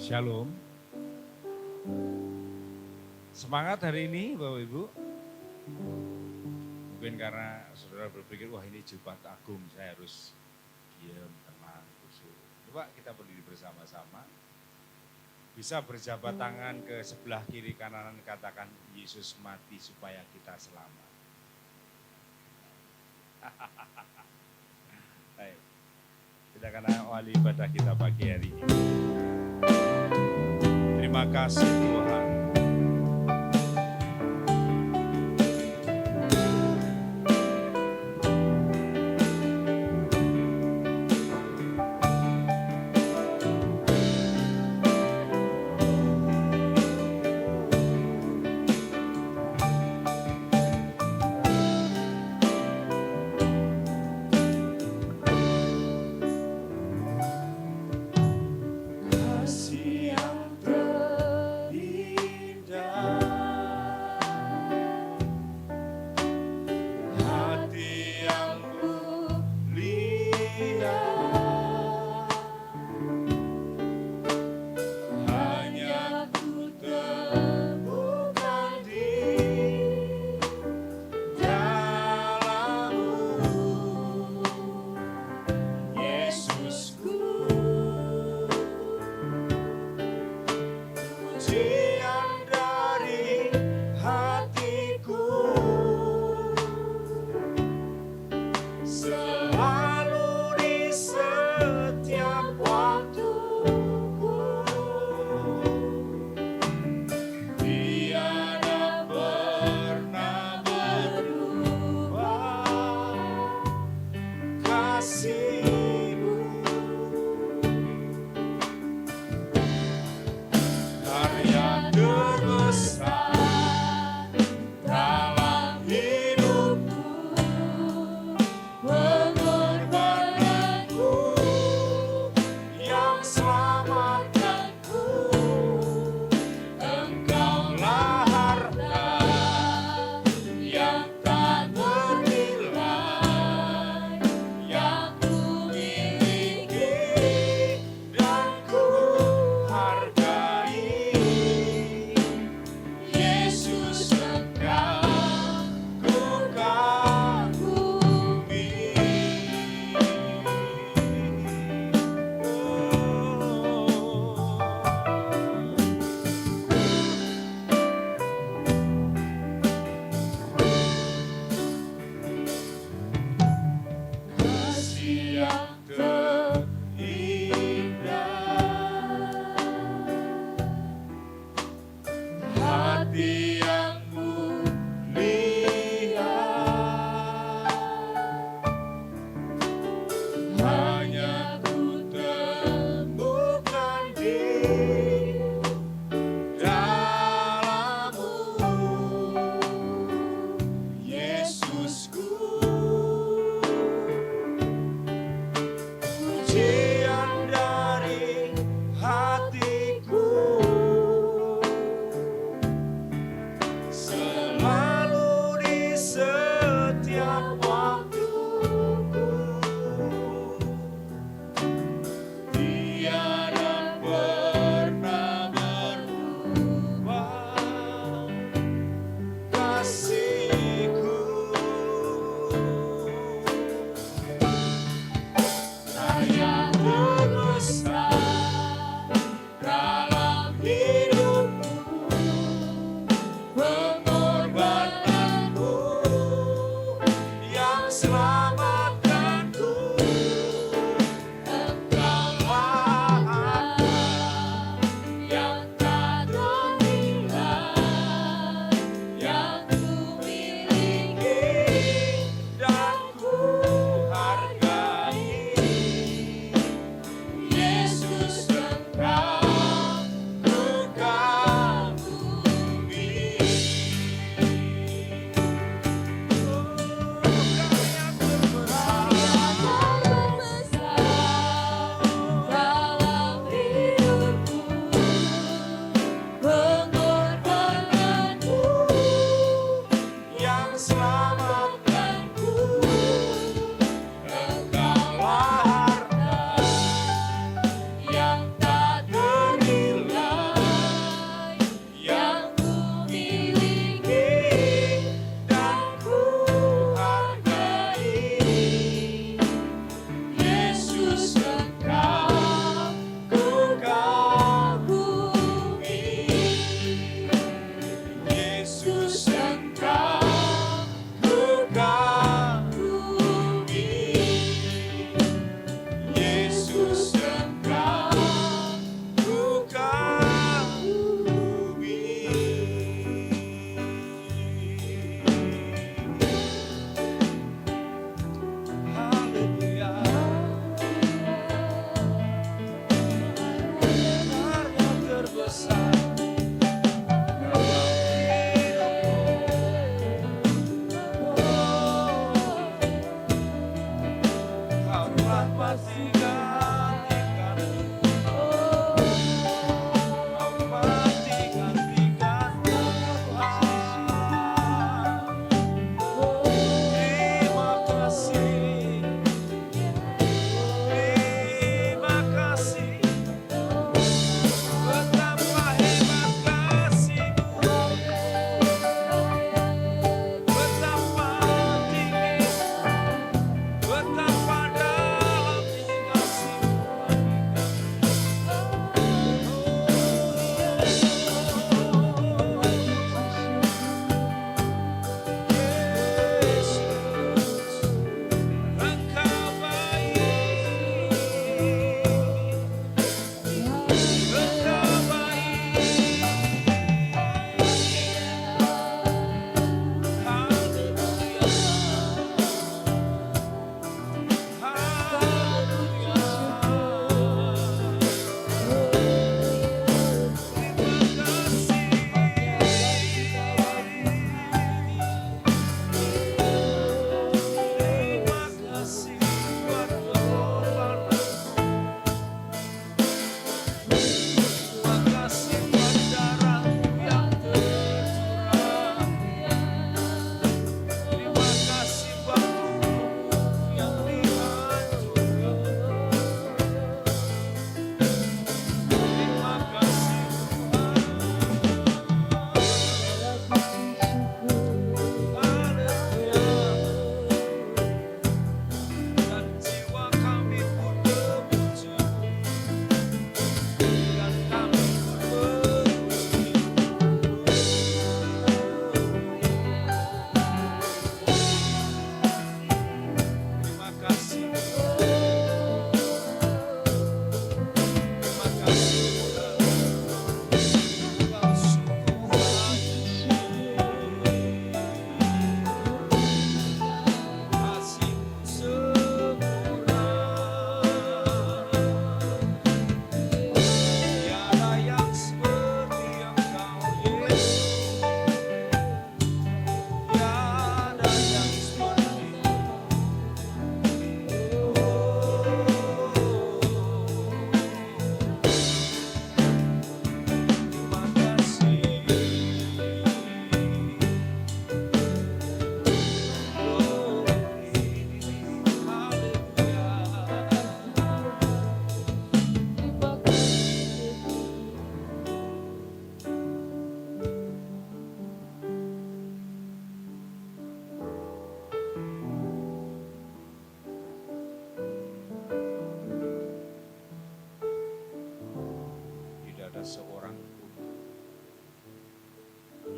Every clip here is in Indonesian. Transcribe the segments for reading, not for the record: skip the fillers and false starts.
Shalom. Semangat hari ini Bapak Ibu. Mungkin karena saudara berpikir, wah ini Jumat Agung, saya harus diam, tenang, khusyuk. Coba kita berdiri bersama-sama. Bisa berjabat tangan ke sebelah kiri kanan, katakan Yesus mati supaya kita selamat. Baik. Kita akan awali ibadah kita pagi hari ini. Terima kasih Tuhan.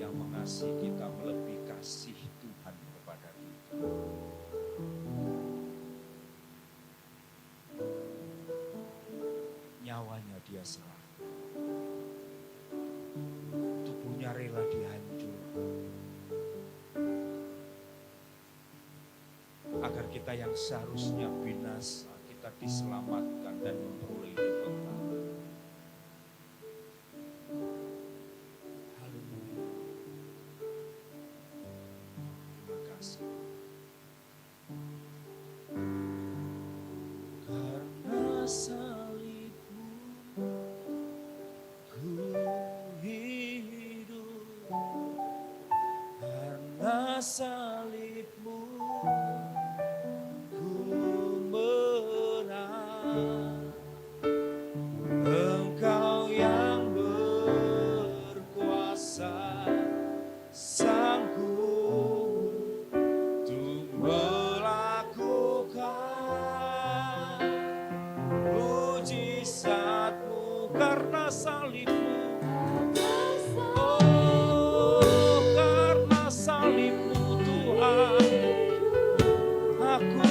yang mengasihi kita melebihi kasih Tuhan kepada kita. Nyawanya dia serahkan. Tubuhnya rela dihancurkan. Agar kita yang seharusnya binasa, kita diselamatkan dan memperoleh hidup kekal. Haleluya. Terima kasih. Karena salibmu ku hidup, karena salibmu ku menang. Engkau yang berkuasa, sanggup untuk melakukan mujizat-Mu karena salib-Mu. Oh, karena salib-Mu Tuhan, aku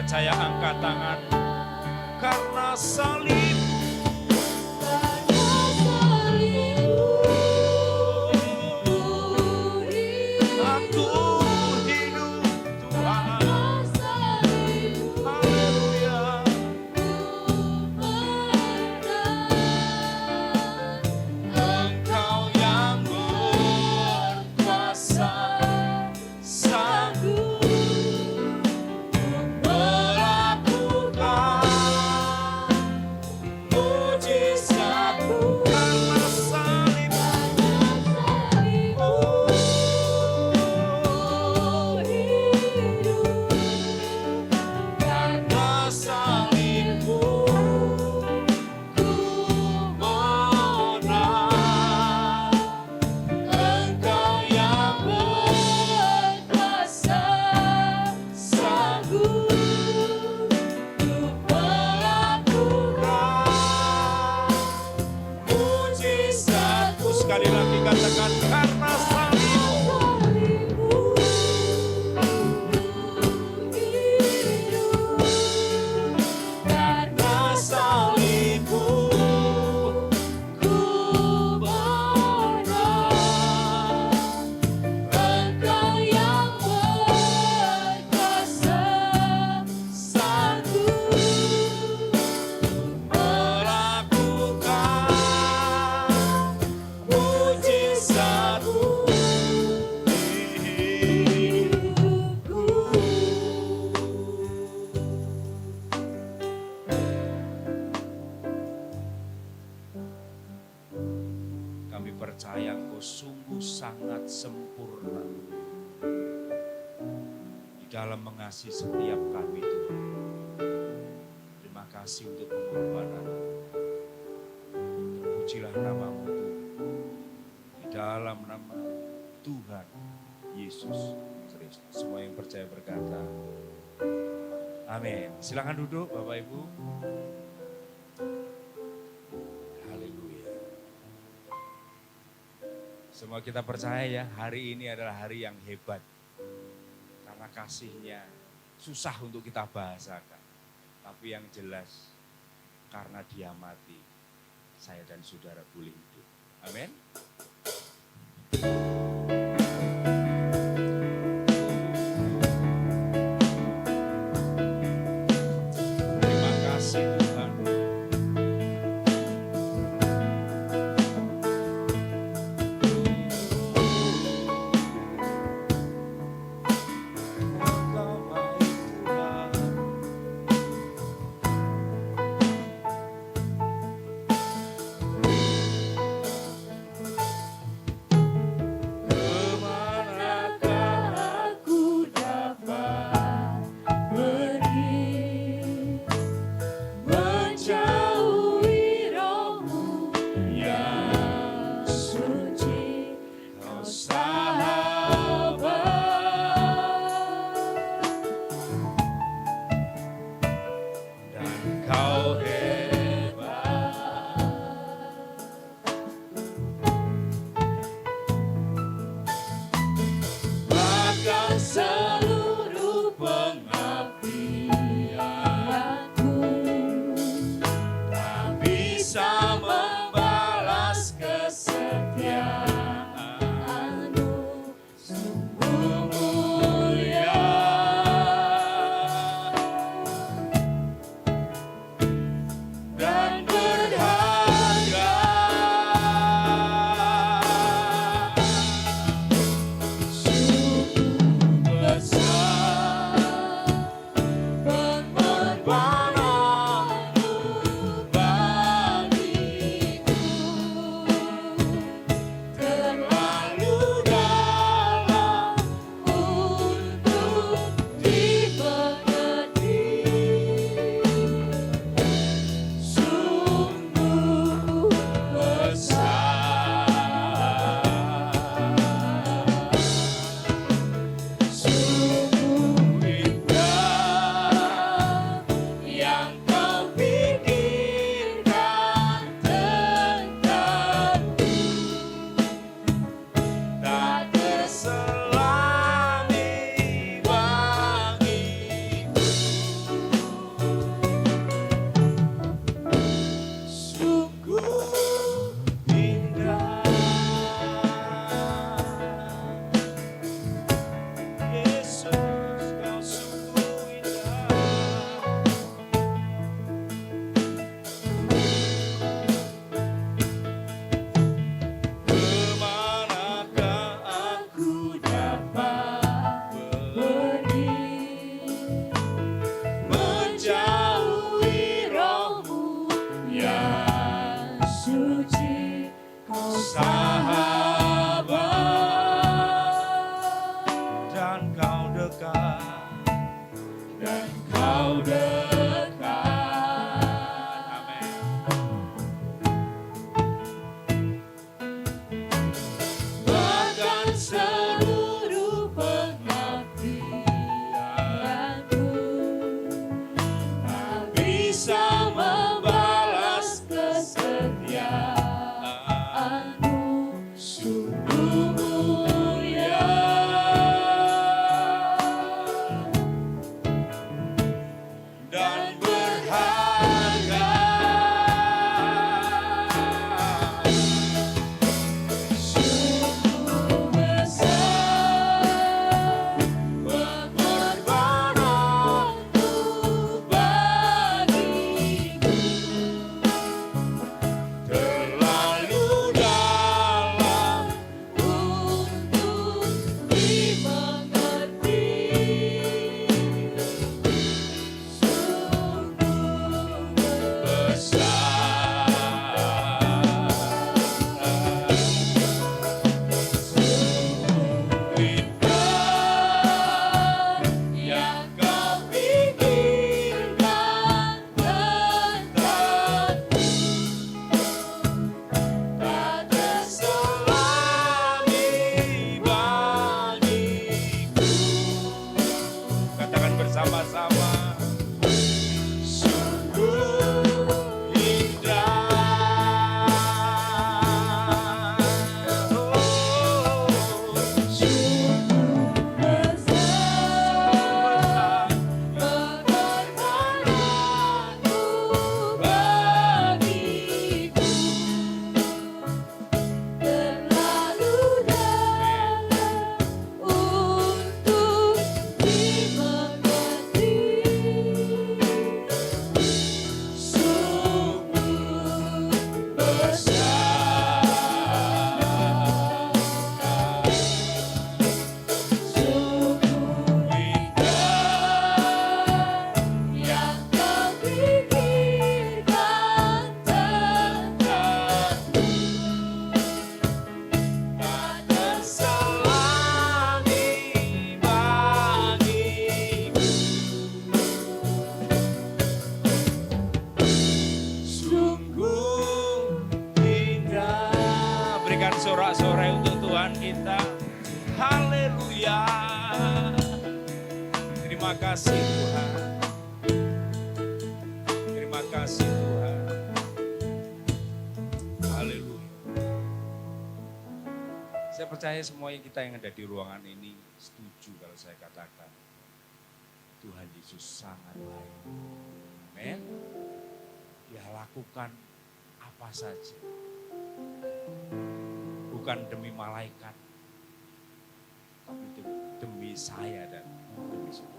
percaya angkat tangan. Karena salib, aku hidup Tuhan. Haleluya. Engkau yang berkuasa, sanggup percaya Engkau sungguh sangat sempurna di dalam mengasihi setiap kami Tuhan. terpujilah namamu Tuhan. Di dalam nama Tuhan Yesus Kristus. Semua yang percaya berkata, amin. Silakan duduk Bapak Ibu. Haleluya. Semua kita percaya ya, hari ini adalah hari yang hebat. Karena kasihnya susah untuk kita bahasakan. Tapi yang jelas, karena dia mati, saya dan saudara boleh hidup. Amin. Terima kasih Tuhan. Engkau baik Tuhan. Terima kasih Tuhan. Terima kasih Tuhan. Haleluya. Saya percaya semuanya kita yang ada di ruangan ini setuju kalau saya katakan Tuhan Yesus sangat baik. Amin. Dia lakukan apa saja. Bukan demi malaikat, tapi demi saya dan demi saudara.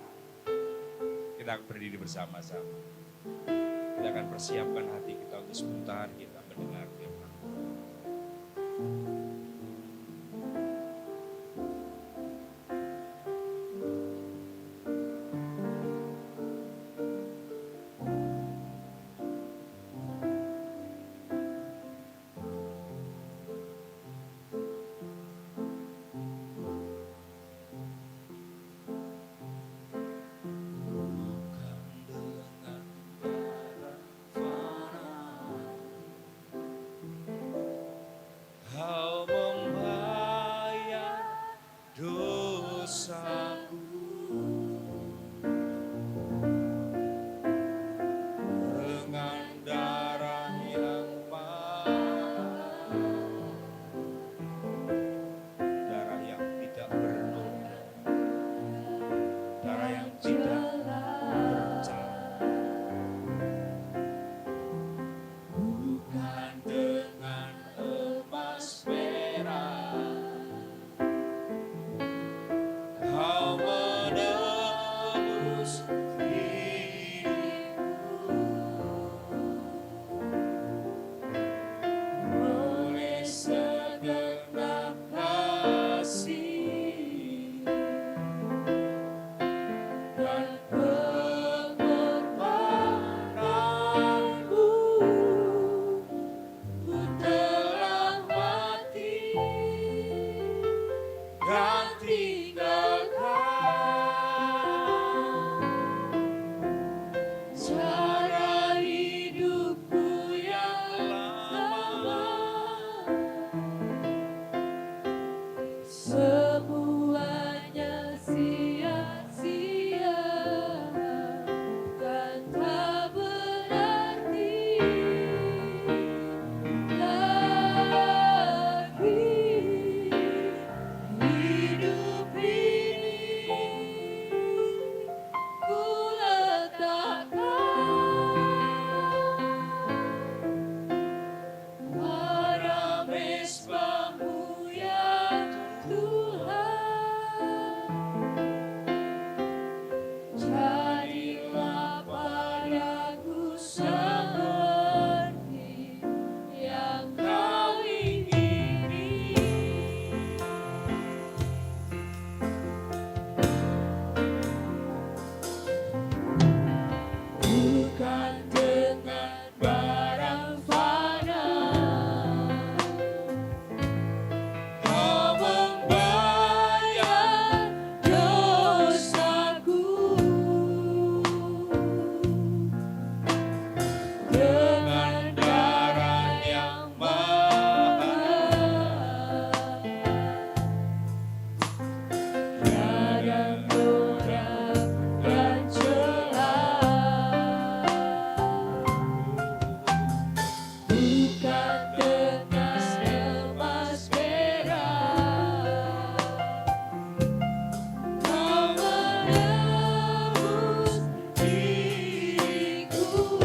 Kita akan berdiri bersama-sama. Kita akan persiapkan hati kita untuk sebentar kita mendengar firman Tuhan. Kau membayar dosaku dengan darah yang mahal, darah yang tidak bernoda, darah yang tidak bercela, bukan dengan emas merah. Kau menebus diriku oleh segenap kasih dan pengorbananmu. Ku telah mati dan tinggalkan cara hidupku yang lama. Semuanya sia-sia, kan tak berarti lagi hidup ini. Ku letakkan pada mezbah-Mu ya Tuhan. Jadilah padaku seperti yang Kau ingini. Bukan dengan barang fana Kau membayar dosaku, dengan darah yang mahal, tiada noda dan celah. Bukan dengan emas merah Kau menebus diriku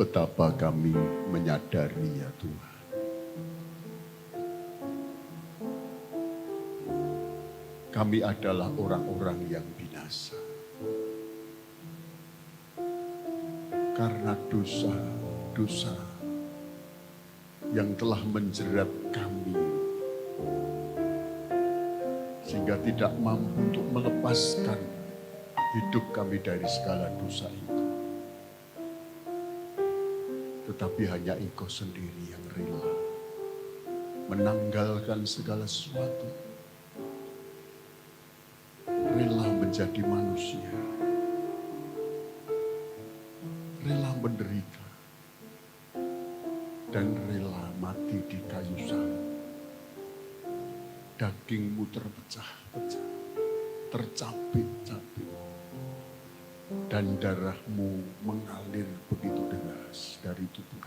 Betapa kami menyadari ya Tuhan. Kami adalah orang-orang yang binasa. Karena dosa yang telah menjerat kami. Sehingga tidak mampu untuk melepaskan hidup kami dari segala dosa itu. Tetapi hanya Engkau sendiri yang rela menanggalkan segala sesuatu. Rela menjadi manusia. Rela menderita. Dan rela mati di kayu salib. Dagingmu terpecah-pecah. Tercapit-capit. Dan darahmu mengalir begitu deras dari tubuhmu.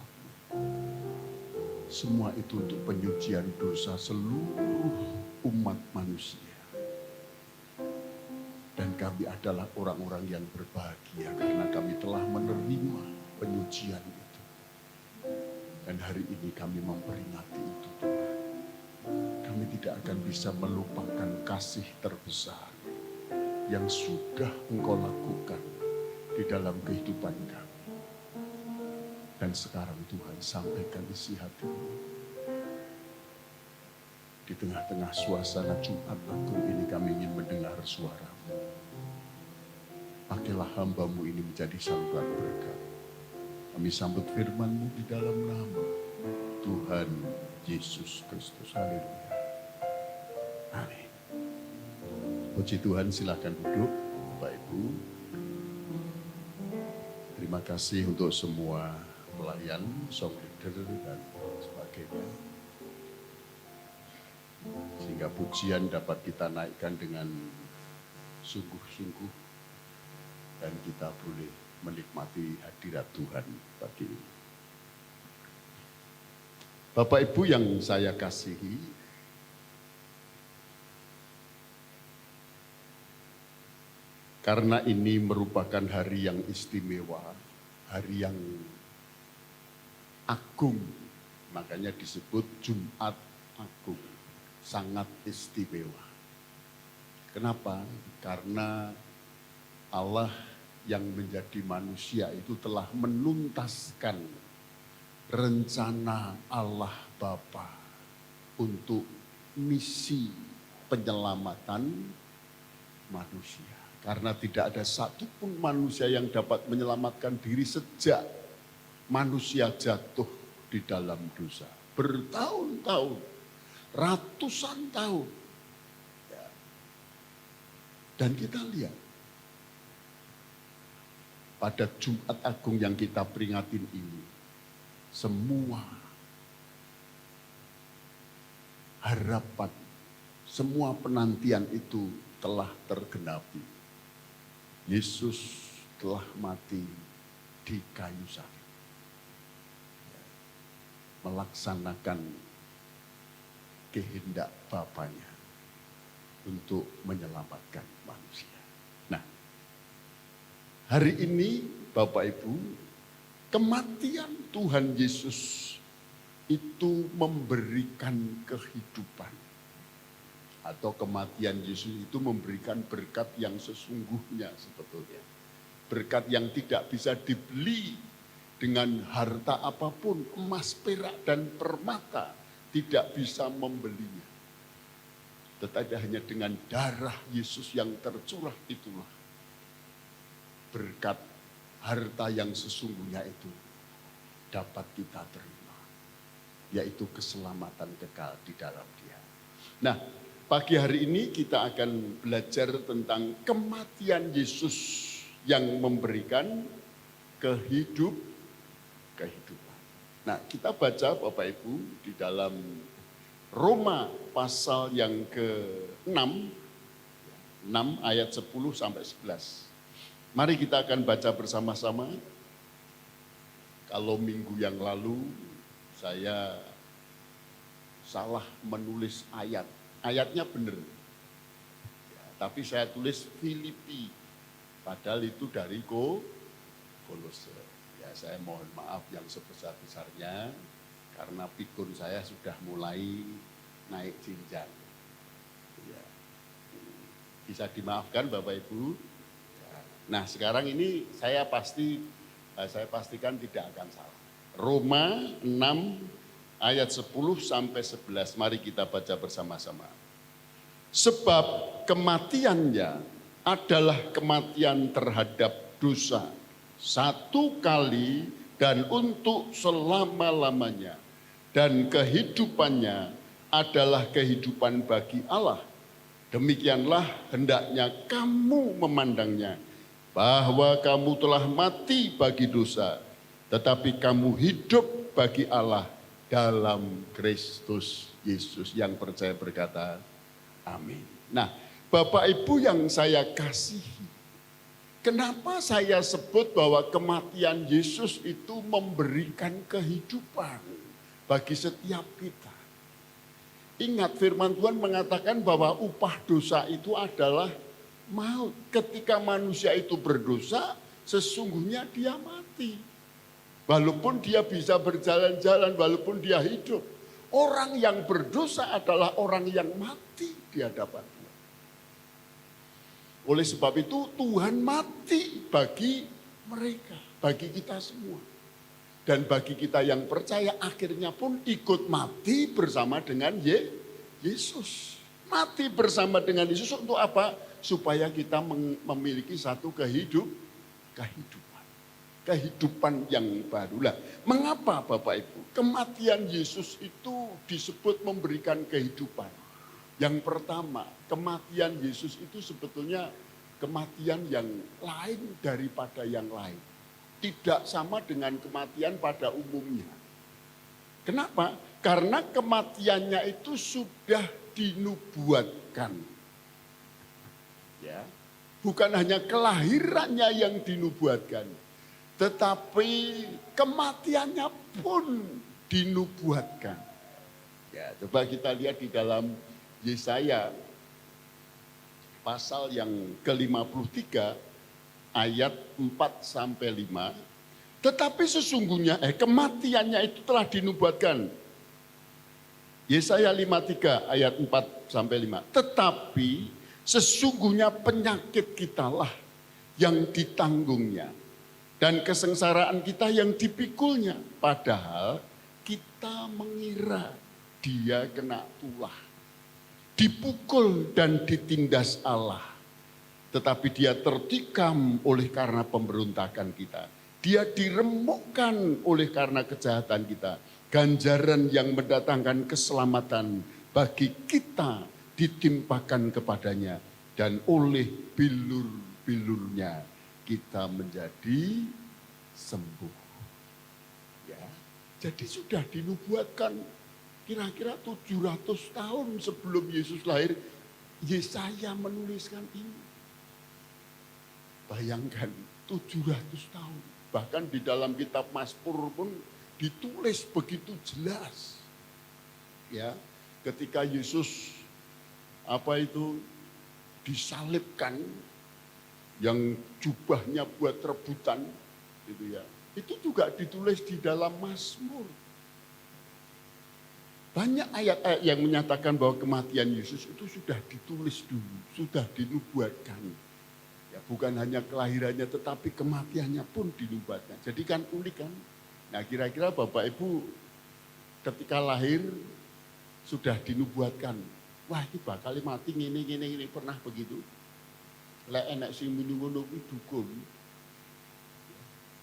Semua itu untuk penyucian dosa seluruh umat manusia. Dan kami adalah orang-orang yang berbahagia karena kami telah menerima penyucian itu. Dan hari ini kami memperingati itu Tuhan. Kami tidak akan bisa melupakan kasih terbesar yang sudah Engkau lakukan di dalam kehidupan kami. Dan sekarang Tuhan sampaikan isi hatimu. Di tengah-tengah suasana Jumat Agung ini kami ingin mendengar suara-Mu. Pakailah hamba-Mu ini menjadi saluran berkat. Kami sambut firman-Mu di dalam nama Tuhan Yesus Kristus. Haleluya. Amin. Puji Tuhan, silakan duduk Bapak Ibu. Terima kasih untuk semua pelayan, song leader dan sebagainya. Sehingga pujian dapat kita naikkan dengan sungguh-sungguh dan kita boleh menikmati hadirat Tuhan pagi ini. Bapak Ibu yang saya kasihi, karena ini merupakan hari yang istimewa, hari yang agung, makanya disebut Jumat Agung, sangat istimewa. Kenapa? Karena Allah yang menjadi manusia itu telah menuntaskan rencana Allah Bapa untuk misi penyelamatan manusia. Karena tidak ada satupun manusia yang dapat menyelamatkan diri sejak manusia jatuh di dalam dosa. Bertahun-tahun, ratusan tahun. Dan kita lihat, pada Jumat Agung yang kita peringatin ini, semua harapan, semua penantian itu telah tergenapi. Yesus telah mati di kayu salib. Melaksanakan kehendak Bapanya untuk menyelamatkan manusia. Nah, hari ini Bapak Ibu, kematian Tuhan Yesus itu memberikan kehidupan. Atau kematian Yesus itu memberikan berkat yang sesungguhnya sebetulnya. Berkat yang tidak bisa dibeli dengan harta apapun, emas, perak, dan permata tidak bisa membelinya. Tetapi hanya dengan darah Yesus yang tercurah itulah berkat harta yang sesungguhnya itu dapat kita terima. Yaitu keselamatan kekal di dalam Dia. Nah, pagi hari ini kita akan belajar tentang kematian Yesus yang memberikan kehidupan. Nah, kita baca Bapak Ibu di dalam Roma pasal yang ke-6, 6 ayat 10 sampai 11. Mari kita akan baca bersama-sama. Kalau minggu yang lalu saya salah menulis ayat. Ayatnya benar, ya, tapi saya tulis Filipi, padahal itu dari Kolose. Ya, saya mohon maaf yang sebesar-besarnya karena pikun saya sudah mulai naik jenjang. Ya. Bisa dimaafkan Bapak Ibu. Nah, sekarang ini saya pastikan tidak akan salah. Roma 6 ayat 10 sampai 11. Mari kita baca bersama-sama. Sebab kematiannya adalah kematian terhadap dosa satu kali dan untuk selama-lamanya. Dan kehidupannya adalah kehidupan bagi Allah. Demikianlah hendaknya kamu memandangnya, bahwa kamu telah mati bagi dosa, tetapi kamu hidup bagi Allah dalam Kristus Yesus. Yang percaya berkata, amin. Nah, Bapak Ibu yang saya kasihi, kenapa saya sebut bahwa kematian Yesus itu memberikan kehidupan bagi setiap kita? Ingat firman Tuhan mengatakan bahwa upah dosa itu adalah maut. Ketika manusia itu berdosa, sesungguhnya dia mati. Walaupun dia bisa berjalan-jalan, walaupun dia hidup. Orang yang berdosa adalah orang yang mati di hadapan Tuhan. Oleh sebab itu Tuhan mati bagi mereka, bagi kita semua. Dan bagi kita yang percaya akhirnya pun ikut mati bersama dengan Yesus. Mati bersama dengan Yesus untuk apa? Supaya kita memiliki satu kehidupan yang baru. Lah, mengapa Bapak Ibu? Kematian Yesus itu disebut memberikan kehidupan. Yang pertama, kematian Yesus itu sebetulnya kematian yang lain daripada yang lain. Tidak sama dengan kematian pada umumnya. Kenapa? Karena kematiannya itu sudah dinubuatkan. Ya, bukan hanya kelahirannya yang dinubuatkan, tetapi kematiannya pun dinubuatkan. Ya, coba kita lihat di dalam Yesaya pasal yang ke-53 ayat 4 sampai 5. Tetapi sesungguhnya kematiannya itu telah dinubuatkan. Yesaya 53 ayat 4 sampai 5. Tetapi sesungguhnya penyakit kitalah yang ditanggungnya dan kesengsaraan kita yang dipikulnya. Padahal kita mengira dia kena tulah, dipukul dan ditindas Allah. Tetapi dia tertikam oleh karena pemberontakan kita. Dia diremukkan oleh karena kejahatan kita. Ganjaran yang mendatangkan keselamatan bagi kita ditimpakan kepadanya. Dan oleh bilur-bilurnya kita menjadi sembuh. Ya, jadi sudah dinubuatkan kira-kira 700 tahun sebelum Yesus lahir. Yesaya menuliskan ini. Bayangkan 700 tahun. Bahkan di dalam kitab Mazmur pun ditulis begitu jelas. Ya, ketika Yesus disalibkan, yang jubahnya buat rebutan gitu ya. Itu juga ditulis di dalam Mazmur. Banyak ayat-ayat yang menyatakan bahwa kematian Yesus itu sudah ditulis dulu, sudah dinubuatkan. Ya, bukan hanya kelahirannya tetapi kematiannya pun dinubuatkan. Jadi kan unik kan. Nah, kira-kira Bapak Ibu ketika lahir sudah dinubuatkan. Wah, ini bakal mati ngene pernah begitu. Lek enek sing muni ngono kuwi dukun.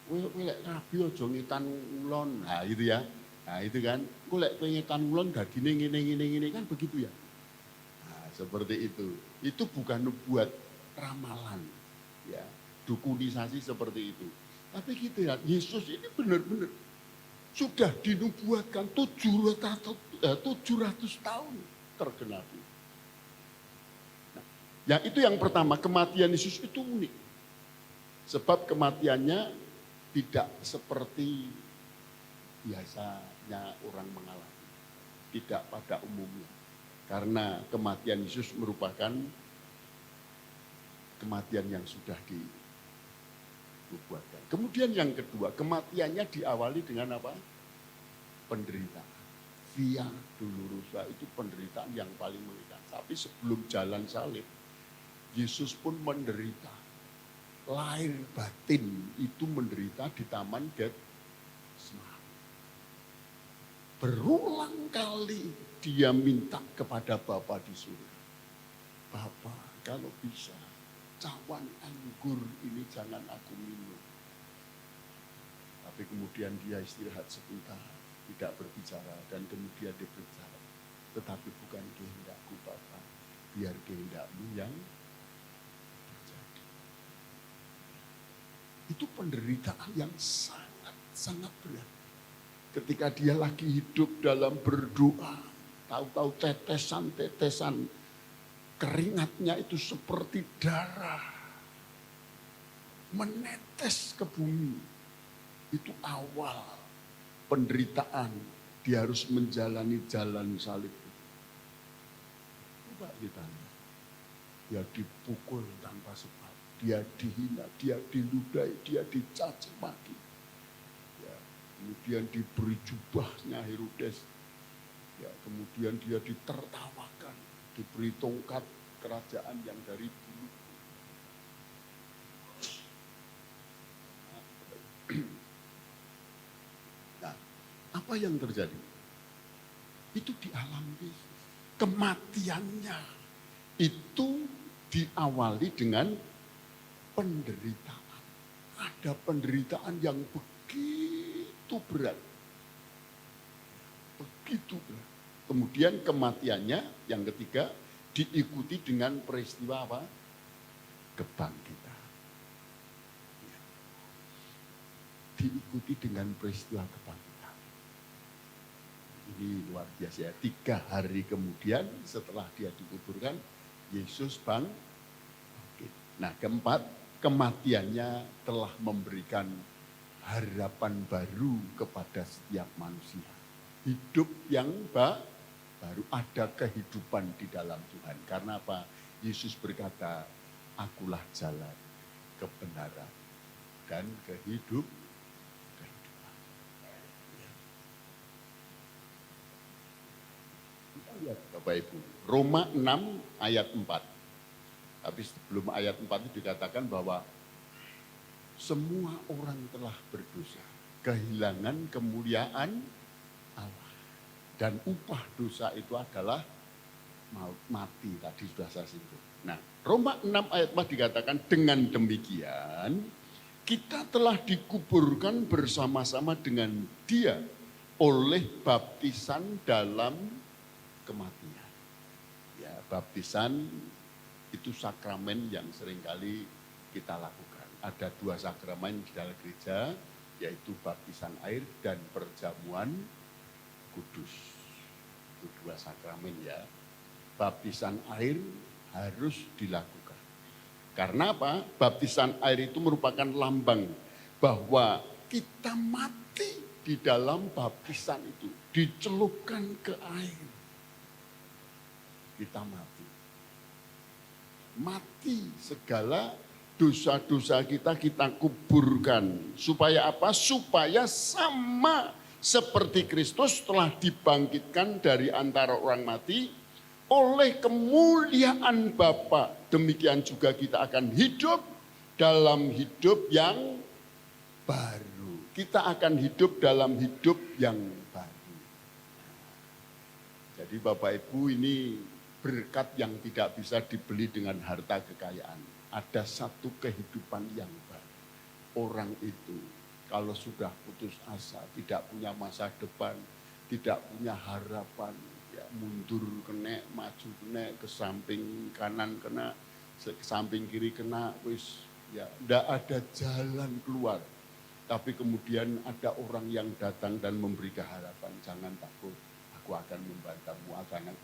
Kowe lek rabi aja ngetan ulon. Nah, itu ya. Nah, itu kan. Kowe lek ngetan ulon dadine ngene kan begitu ya. Nah, seperti itu. Itu bukan nubuat, ramalan. Ya, dukunisasi seperti itu. Tapi gitu ya, Yesus ini benar-benar sudah dinubuatkan 700 tahun tergenapi. Nah, yang itu yang pertama, kematian Yesus itu unik. Sebab kematiannya tidak seperti biasanya orang mengalami. Tidak pada umumnya. Karena kematian Yesus merupakan kematian yang sudah nubuatkan. Kemudian yang kedua, kematiannya diawali dengan apa? Penderitaan. Via Dolorosa itu penderitaan yang paling mengerikan. Tapi sebelum jalan salib, Yesus pun menderita. Lahir batin itu menderita di Taman Getsemani. Berulang kali dia minta kepada Bapa di surga. Bapa, kalau bisa cawan anggur ini jangan aku minum. Tapi kemudian dia istirahat sebentar, tidak berbicara, dan kemudian dia berbicara. Tetapi bukan kehendakku Bapa, biar kehendakmu yang terjadi. Itu penderitaan yang sangat berat. Ketika dia lagi hidup dalam berdoa, tahu-tahu tetesan-tetesan keringatnya itu seperti darah menetes ke bumi. Itu awal penderitaan, dia harus menjalani jalan salib. Coba ditanya, dia dipukul tanpa sebab, dia dihina, dia diludai, dia dicaci maki. Ya, kemudian diberi jubahnya Herodes, ya, kemudian dia ditertawakan, diberi tongkat kerajaan yang dari bulu. Nah, apa yang terjadi? Itu dialami. Kematiannya itu diawali dengan penderitaan. Ada penderitaan yang begitu berat. Begitu berat. Kemudian kematiannya yang ketiga diikuti dengan peristiwa apa? Kebangkitan. Diikuti dengan peristiwa kebangkitan. Ini luar biasa ya. 3 hari kemudian setelah dia dikuburkan, Yesus bangkit. Nah, keempat, kematiannya telah memberikan harapan baru kepada setiap manusia. Hidup yang baru, ada kehidupan di dalam Tuhan. Karena apa? Yesus berkata, akulah jalan, kebenaran, dan kehidupan. Lihat Bapak Ibu, Roma 6 ayat 4. Tapi sebelum ayat 4 itu dikatakan bahwa semua orang telah berdosa, kehilangan kemuliaan Allah. Dan upah dosa itu adalah maut, mati, tadi sudah saya singgung. Nah, Roma 6 ayat 4 dikatakan dengan demikian kita telah dikuburkan bersama-sama dengan Dia oleh baptisan dalam kematian. Ya, baptisan itu sakramen yang seringkali kita lakukan. Ada 2 sakramen di dalam gereja, yaitu baptisan air dan perjamuan kudus. Itu 2 sakramen ya. Baptisan air harus dilakukan. Karena apa? Baptisan air itu merupakan lambang bahwa kita mati di dalam baptisan itu. Dicelupkan ke air. Kita mati. Mati segala dosa-dosa kita kuburkan. Supaya apa? Supaya sama seperti Kristus telah dibangkitkan dari antara orang mati oleh kemuliaan Bapa. Demikian juga kita akan hidup dalam hidup yang baru. Kita akan hidup dalam hidup yang baru. Jadi Bapak Ibu, ini berkat yang tidak bisa dibeli dengan harta kekayaan. Ada satu kehidupan yang baru. Orang itu kalau sudah putus asa, tidak punya masa depan, tidak punya harapan, ya mundur kena, maju kena, ke samping kanan kena, ke samping kiri kena, wis ya tidak ada jalan keluar. Tapi kemudian ada orang yang datang dan memberi harapan, jangan takut. Aku akan membantamu,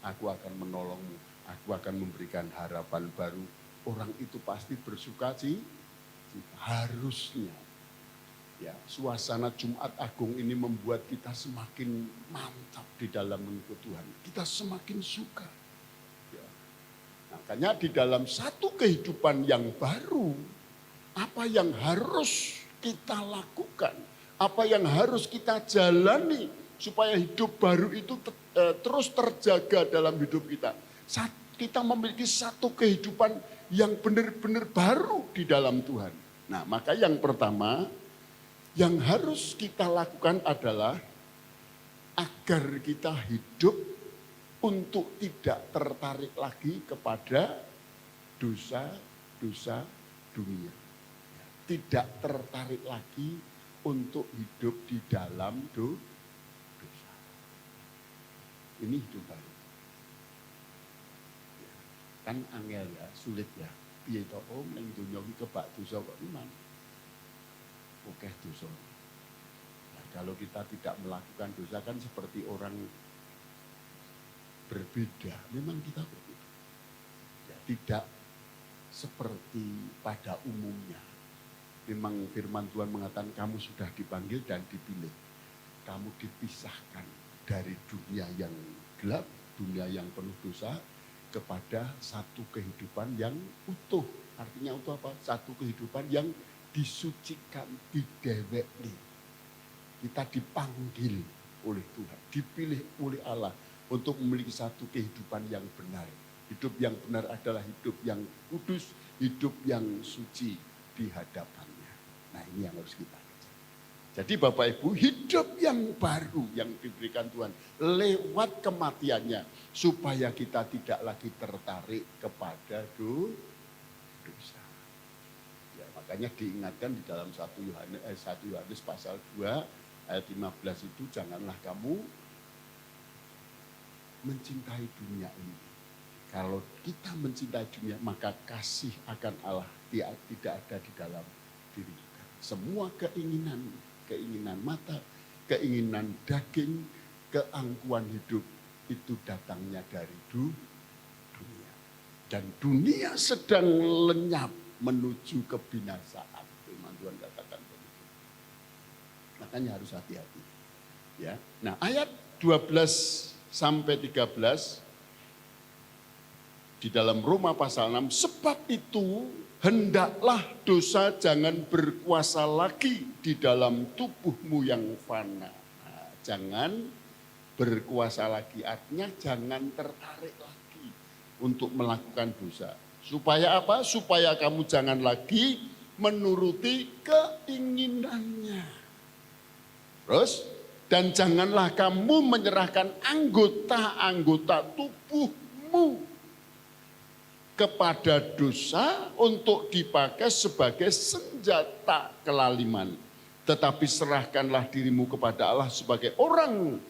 aku akan menolongmu, aku akan memberikan harapan baru. Orang itu pasti bersuka cita, harusnya. Ya, suasana Jumat Agung ini membuat kita semakin mantap di dalam mengikut Tuhan. Kita semakin suka. Ya. Makanya di dalam satu kehidupan yang baru, apa yang harus kita lakukan, apa yang harus kita jalani supaya hidup baru itu terus terjaga dalam hidup kita. Kita memiliki satu kehidupan yang benar-benar baru di dalam Tuhan. Nah, maka yang pertama yang harus kita lakukan adalah agar kita hidup untuk tidak tertarik lagi kepada dosa-dosa dunia. Tidak tertarik lagi untuk hidup di dalam dosa. Ini hidup baru. Kan angel ya, sulit ya. Piye to om ning donya iki kebak dosa kok iman. Oke dosa. Nah, kalau kita tidak melakukan dosa kan seperti orang berbeda. Memang kita berbeda. Ya, tidak seperti pada umumnya. Memang firman Tuhan mengatakan kamu sudah dipanggil dan dipilih. Kamu dipisahkan dari dunia yang gelap, dunia yang penuh dosa, kepada satu kehidupan yang utuh. Artinya utuh apa? Satu kehidupan yang disucikan, didewekni. Kita dipanggil oleh Tuhan, dipilih oleh Allah untuk memiliki satu kehidupan yang benar. Hidup yang benar adalah hidup yang kudus, hidup yang suci di hadapannya. Nah ini yang harus kita kejar. Jadi Bapak Ibu, hidup yang baru yang diberikan Tuhan lewat kematiannya supaya kita tidak lagi tertarik kepada dosa. Ya, makanya diingatkan di dalam 1 Yohanes pasal 2 ayat 15 itu, janganlah kamu mencintai dunia ini. Kalau kita mencintai dunia, maka kasih akan Allah tidak ada di dalam diri kita. Semua keinginan mata, keinginan daging, keangkuhan hidup itu datangnya dari dunia. Dan dunia sedang lenyap menuju kebinasaan. Firman Tuhan katakan begitu. Makanya harus hati-hati. Ya. Nah, ayat 12 sampai 13 di dalam Roma pasal 6, sebab itu hendaklah dosa jangan berkuasa lagi di dalam tubuhmu yang fana. Nah, jangan berkuasa lagi, artinya jangan tertarik lagi untuk melakukan dosa. Supaya apa? Supaya kamu jangan lagi menuruti keinginannya. Terus, dan janganlah kamu menyerahkan anggota-anggota tubuhmu kepada dosa untuk dipakai sebagai senjata kelaliman. Tetapi serahkanlah dirimu kepada Allah sebagai orang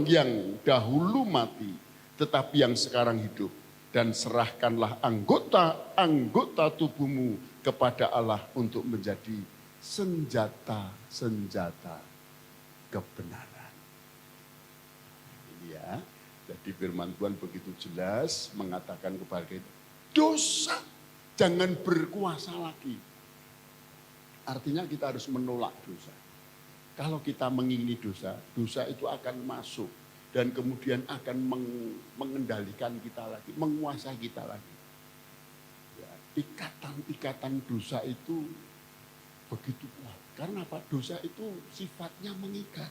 yang dahulu mati, tetapi yang sekarang hidup. Dan serahkanlah anggota tubuhmu kepada Allah untuk menjadi senjata-senjata kebenaran. Ini ya, jadi firman Tuhan begitu jelas mengatakan kepada kita, dosa jangan berkuasa lagi. Artinya kita harus menolak dosa. Kalau kita mengingini dosa, dosa itu akan masuk dan kemudian akan mengendalikan kita lagi, menguasai kita lagi. Ya, ikatan-ikatan dosa itu begitu kuat. Karena apa? Dosa itu sifatnya mengikat.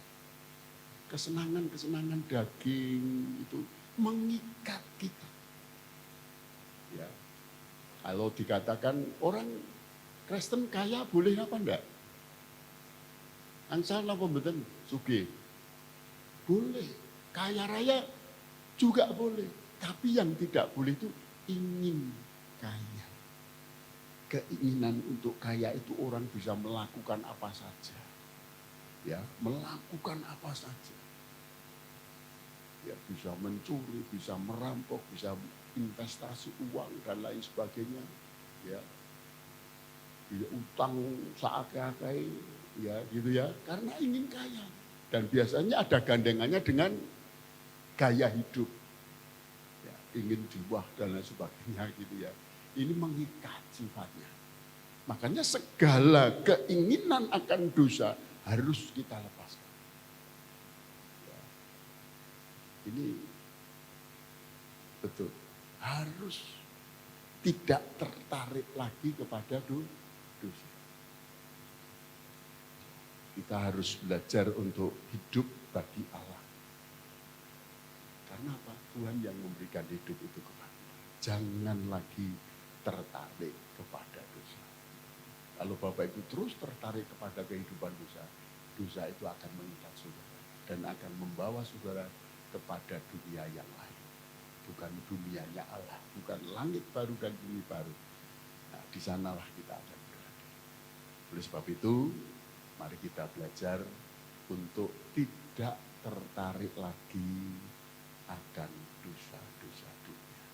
Kesenangan-kesenangan daging itu mengikat kita. Ya. Kalau dikatakan orang Kristen kaya boleh apa enggak? Angsal apa mboten? Sugih. Boleh. Kaya raya juga boleh. Tapi yang tidak boleh itu ingin kaya. Keinginan untuk kaya itu orang bisa melakukan apa saja. Ya, melakukan apa saja. Ya, bisa mencuri, bisa merampok, bisa investasi uang dan lain sebagainya. Ya, utang seakai-akai, ya gitu ya, karena ingin kaya. Dan biasanya ada gandengannya dengan gaya hidup. Ya, ingin jiwah dan lain sebagainya gitu ya. Ini mengikat sifatnya. Makanya segala keinginan akan dosa harus kita lepaskan. Ya. Ini betul. Harus tidak tertarik lagi kepada dosa. Kita harus belajar untuk hidup bagi Allah. Karena apa? Tuhan yang memberikan hidup itu kepada kita. Jangan lagi tertarik kepada dosa. Kalau Bapak Ibu terus tertarik kepada kehidupan dosa, dosa itu akan mengikat saudara dan akan membawa saudara kepada dunia yang lain. Bukan dunianya Allah, bukan langit baru dan bumi baru. Nah, di sanalah kita akan berada. Oleh sebab itu, mari kita belajar untuk tidak tertarik lagi akan dosa-dosa dunia.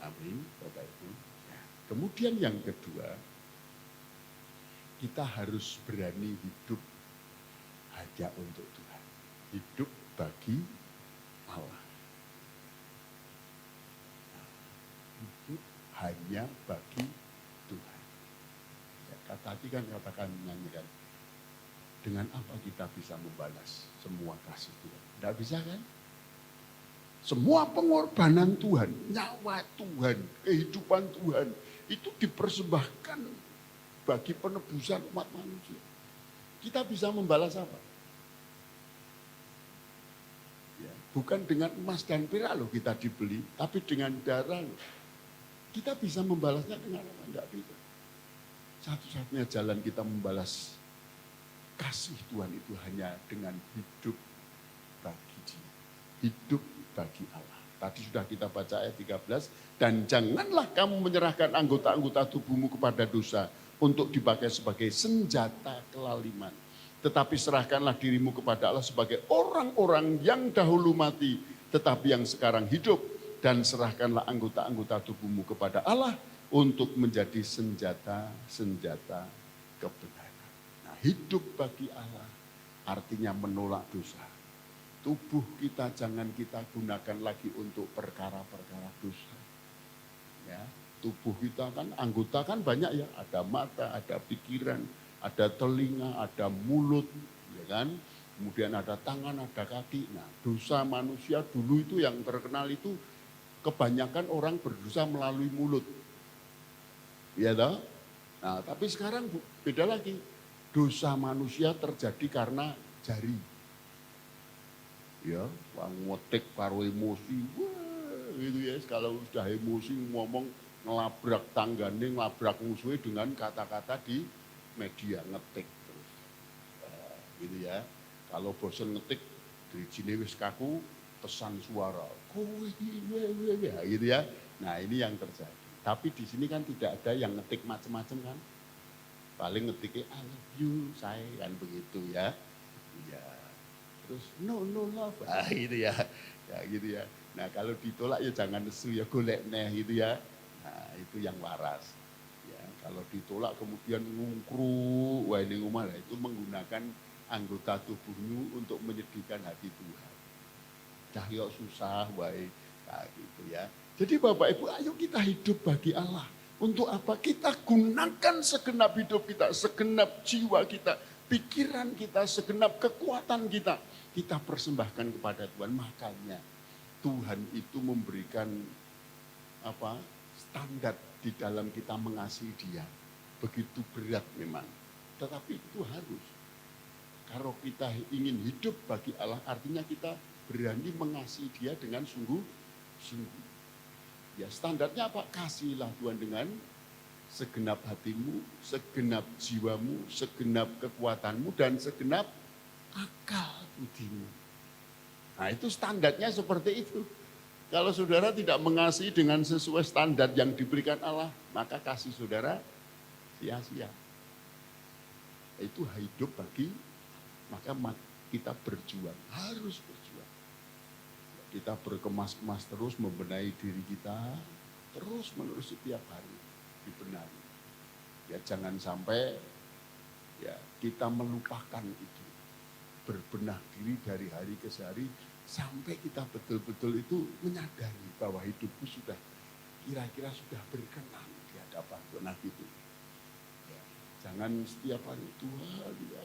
Amin, Bapak Ibu. Ya. Kemudian yang kedua, kita harus berani hidup hanya untuk Tuhan. Hidup bagi Allah. Hidup hanya bagi Tuhan. Ya, tadi kan katakan nyanyikan, dengan apa kita bisa membalas semua kasih Tuhan? Tidak bisa kan? Semua pengorbanan Tuhan, nyawa Tuhan, kehidupan Tuhan, itu dipersembahkan bagi penebusan umat manusia. Kita bisa membalas apa? Ya, bukan dengan emas dan perak loh kita dibeli, tapi dengan darah loh. Kita bisa membalasnya dengan apa? Tidak bisa. Satu-satunya jalan kita membalas kasih Tuhan itu hanya dengan hidup bagi Dia. Hidup bagi Allah. Tadi sudah kita baca ayat 13. Dan janganlah kamu menyerahkan anggota-anggota tubuhmu kepada dosa untuk dipakai sebagai senjata kelaliman. Tetapi serahkanlah dirimu kepada Allah sebagai orang-orang yang dahulu mati, tetapi yang sekarang hidup. Dan serahkanlah anggota-anggota tubuhmu kepada Allah untuk menjadi senjata-senjata kebenaran. Nah, hidup bagi Allah artinya menolak dosa. Tubuh kita jangan kita gunakan lagi untuk perkara-perkara dosa. Ya, tubuh kita kan, anggota kan banyak ya. Ada mata, ada pikiran, ada telinga, ada mulut, ya kan. Kemudian ada tangan, ada kaki. Nah, dosa manusia dulu itu yang terkenal itu kebanyakan orang berdosa melalui mulut. Ya toh? Nah, tapi sekarang beda lagi. Dosa manusia terjadi karena jari. Ya, ngotek karo emosi. Wah, gitu ya. Kalau sudah emosi ngomong ngelabrak tanggane, ngelabrak musuhnya dengan kata-kata di media ngetik terus. Gitu ya. Kalau bosan ngetik dirijine wis kaku, pesan suara. Gitu ya. Nah, ini yang terjadi. Tapi di sini kan tidak ada yang ngetik macam-macam kan. Paling ngetiknya I love you, saya kan begitu ya. Ya. Terus no love. Ah, gitu ya. Ya gitu ya. Nah, kalau ditolak ya jangan nesu ya, golek neh gitu ya. Nah, itu yang waras. Ya, kalau ditolak kemudian ngungkru, wah ini umar, itu menggunakan anggota tubuhmu untuk menyedihkan hati Tuhan. Cahyo susah, baik, nah, gitu ya. Jadi Bapak Ibu, ayo kita hidup bagi Allah. Untuk apa? Kita gunakan segenap hidup kita, segenap jiwa kita, pikiran kita, segenap kekuatan kita. Kita persembahkan kepada Tuhan. Makanya Tuhan itu memberikan apa? Standar di dalam kita mengasihi Dia. Begitu berat memang. Tetapi itu harus. Kalau kita ingin hidup bagi Allah, artinya kita berani mengasihi Dia dengan sungguh-sungguh. Ya, standarnya apa? Kasihilah Tuhan dengan segenap hatimu, segenap jiwamu, segenap kekuatanmu, dan segenap akal budimu. Nah, itu standarnya seperti itu. Kalau saudara tidak mengasihi dengan sesuai standar yang diberikan Allah, maka kasih saudara sia-sia. Itu hidup bagi, maka kita berjuang, harus berjuang. Kita berkemas-kemas terus membenahi diri kita, terus menerus setiap hari dibenahi. Ya jangan sampai ya kita melupakan itu. Berbenah diri dari hari ke hari sampai kita betul-betul itu menyadari bahwa hidupku sudah kira-kira sudah berkenan di hadapan Tuhan. Nah gitu. Ya, jangan setiap hari Tuhan ya,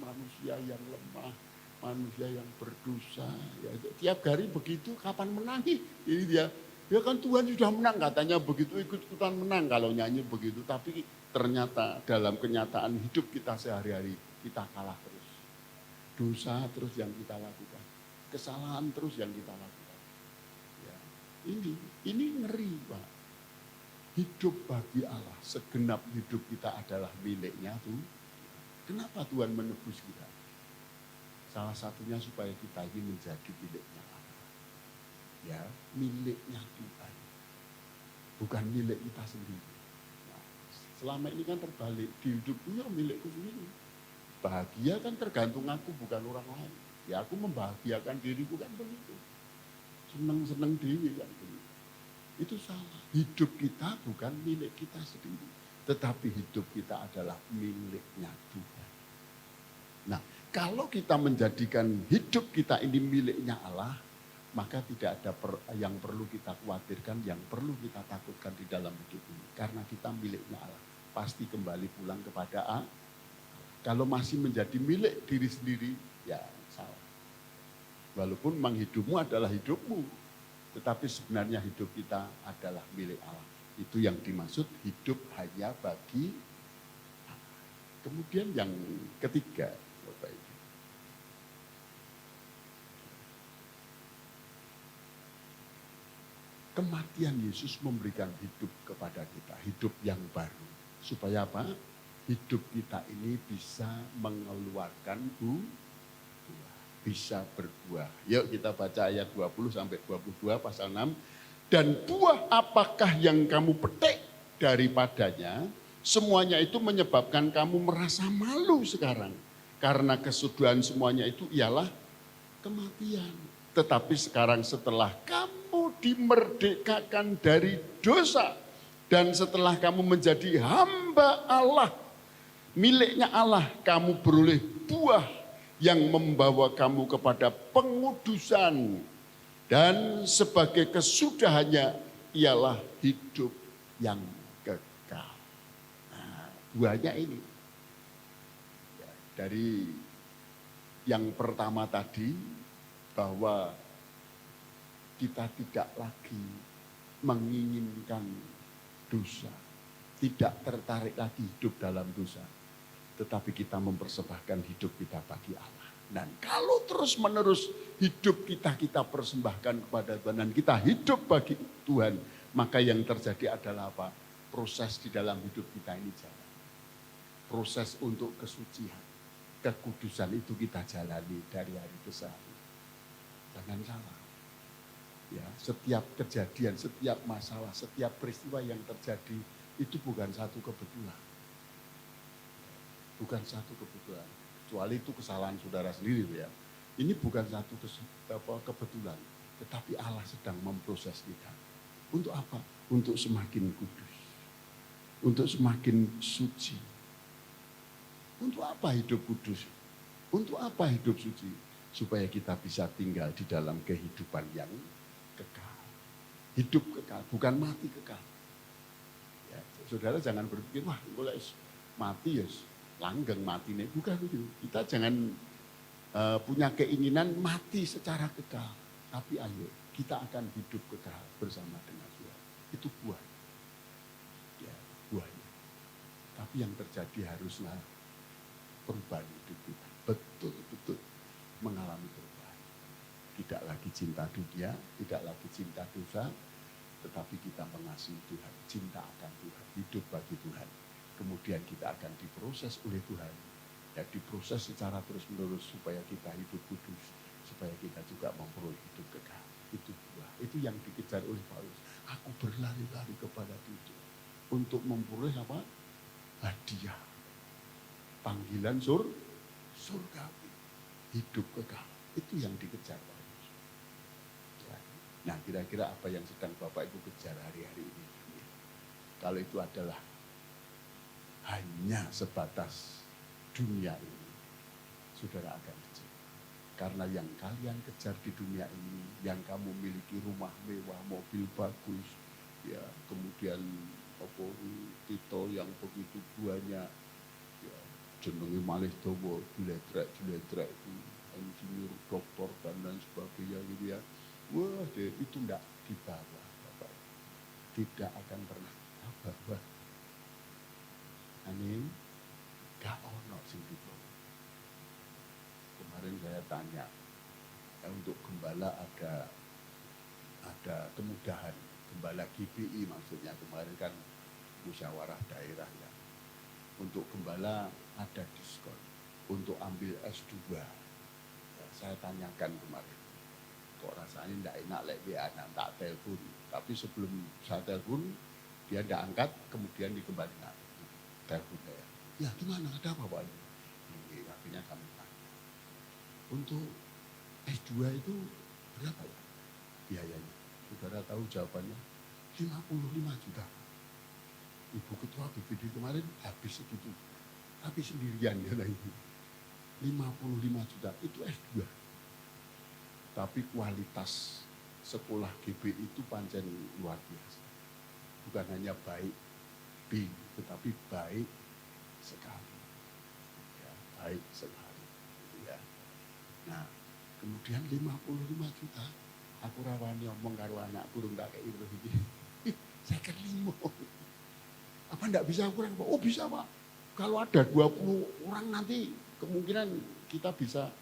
manusia yang lemah, manusia yang berdosa. Ya, tiap hari begitu kapan menang? Ini dia. Ya kan Tuhan sudah menang katanya begitu, ikut-ikutan menang kalau nyanyi begitu. Tapi ternyata dalam kenyataan hidup kita sehari-hari, kita kalah terus. Dosa terus yang kita lakukan. Kesalahan terus yang kita lakukan. Ya, ini ngeri, Pak. Hidup bagi Allah, segenap hidup kita adalah miliknya tuh. Kenapa Tuhan menebus kita? Salah satunya supaya kita ini menjadi miliknya Allah. Ya, miliknya Tuhan. Bukan milik kita sendiri. Nah, selama ini kan terbalik, di hidupku ya milikku sendiri. Bahagia kan tergantung aku, bukan orang lain. Ya aku membahagiakan diriku kan begitu. Seneng-seneng diri kan begitu. Itu salah. Hidup kita bukan milik kita sendiri. Tetapi hidup kita adalah miliknya Tuhan. Nah, kalau kita menjadikan hidup kita ini miliknya Allah, maka tidak ada yang perlu kita khawatirkan, yang perlu kita takutkan di dalam hidup ini. Karena kita miliknya Allah. Pasti kembali pulang kepada Allah. Kalau masih menjadi milik diri sendiri, ya salah. Walaupun memang hidupmu adalah hidupmu. Tetapi sebenarnya hidup kita adalah milik Allah. Itu yang dimaksud hidup hanya bagi Allah. Kemudian yang ketiga, Bapak Ibu. Kematian Yesus memberikan hidup kepada kita, hidup yang baru. Supaya apa? Hidup kita ini bisa mengeluarkan buah. Bisa berbuah. Yuk kita baca ayat 20 sampai 22 pasal 6. Dan buah apakah yang kamu petik daripadanya, semuanya itu menyebabkan kamu merasa malu sekarang. Karena kesudahan semuanya itu ialah kematian. Tetapi sekarang setelah kamu dimerdekakan dari dosa, dan setelah kamu menjadi hamba Allah, miliknya Allah, kamu beroleh buah yang membawa kamu kepada pengudusan, dan sebagai kesudahannya ialah hidup yang kekal. Nah, buahnya ini. Ya, dari yang pertama tadi, bahwa kita tidak lagi menginginkan dosa, tidak tertarik lagi hidup dalam dosa. Tetapi kita mempersembahkan hidup kita bagi Allah. Dan kalau terus menerus hidup kita persembahkan kepada Tuhan dan kita hidup bagi Tuhan, maka yang terjadi adalah apa? Proses di dalam hidup kita ini jalan. Proses untuk kesucian, kekudusan itu kita jalani dari hari ke hari. Jangan salah. Ya, setiap kejadian, setiap masalah, setiap peristiwa yang terjadi itu bukan satu kebetulan. Bukan satu kebetulan, kecuali itu kesalahan saudara sendiri ya. Ini bukan satu kebetulan, tetapi Allah sedang memproses kita. Untuk apa? Untuk semakin kudus, untuk semakin suci. Untuk apa hidup kudus? Untuk apa hidup suci? Supaya kita bisa tinggal di dalam kehidupan yang kekal. Hidup kekal, bukan mati kekal. Ya, saudara jangan berpikir, wah boleh mati ya. Langgeng mati nih, bukan itu. Kita jangan punya keinginan mati secara kekal. Tapi ayo, kita akan hidup kekal bersama dengan Tuhan. Itu buah. Ya, buahnya. Tapi yang terjadi haruslah perubahan hidup kita. Betul-betul mengalami perubahan. Tidak lagi cinta dunia, tidak lagi cinta dosa, tetapi kita mengasihi Tuhan, cinta akan Tuhan, hidup bagi Tuhan. Kemudian kita akan diproses oleh Tuhan. Ya, diproses secara terus-menerus supaya kita hidup kudus, supaya kita juga memperoleh hidup kekal. Itu buah. Itu yang dikejar oleh Paulus. Aku berlari-lari kepada Tuhan untuk memperoleh apa? Hadiah. Panggilan surgawi. Hidup kekal. Itu yang dikejar Paulus. Ya. Nah, kira-kira apa yang sedang Bapak Ibu kejar hari-hari ini? Kalau itu adalah hanya sebatas dunia ini, saudara akan kecewa. Karena yang kalian kejar di dunia ini, yang kamu miliki rumah mewah, mobil bagus, ya kemudian titel yang begitu banyak, ya jenenge malih dawa, juledrek itu, insinyur, doktor dan lain sebagainya gitu ya. Wah, itu enggak dibawa, Bapak. Tidak akan pernah dibawa. Amin. Gak ono sing dibawa. Kemarin saya tanya, untuk gembala ada kemudahan, gembala GPI maksudnya, kemarin kan musyawarah daerah ya. Untuk gembala ada diskon, untuk ambil S2. Ya, saya tanyakan kemarin, kok rasanya tidak enak lagi anak tak telepon. Tapi sebelum saya telepon, dia tidak angkat, kemudian dikembalikan. Telepon saya, ya gimana, ada apa Pak? Ini akhirnya kami tanya, untuk S2 itu berapa ya biayanya? Saudara tahu jawabannya? 55 juta. Ibu ketua BPD kemarin habis segitu. Tapi sendirian ya lagi. 55 juta itu S2. Tapi kualitas sekolah GB itu pancen luar biasa. Bukan hanya baik B, tetapi baik sekali. Ya, baik sekali. Ya. Nah, kemudian 55 juta. Aku rawani ngomong karo anak kurung tak kei iki. Saya kan limo. Apa enggak bisa kurang Pak? Oh bisa Pak. Kalau ada 20 orang nanti kemungkinan kita bisa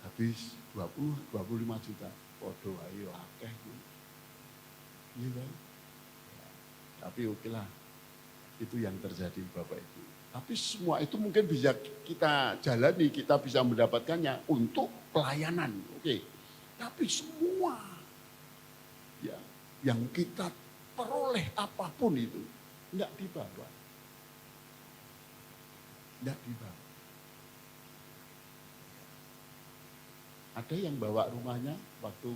habis 20-25 juta. Podo ayo akeh. Iya kan? Ya, tapi oke lah. Itu yang terjadi Bapak Ibu. Tapi semua itu mungkin bisa kita jalani, kita bisa mendapatkannya untuk pelayanan. Oke. Tapi semua ya yang kita peroleh apapun itu tidak dibawa. Tidak dibawa. Ada yang bawa rumahnya waktu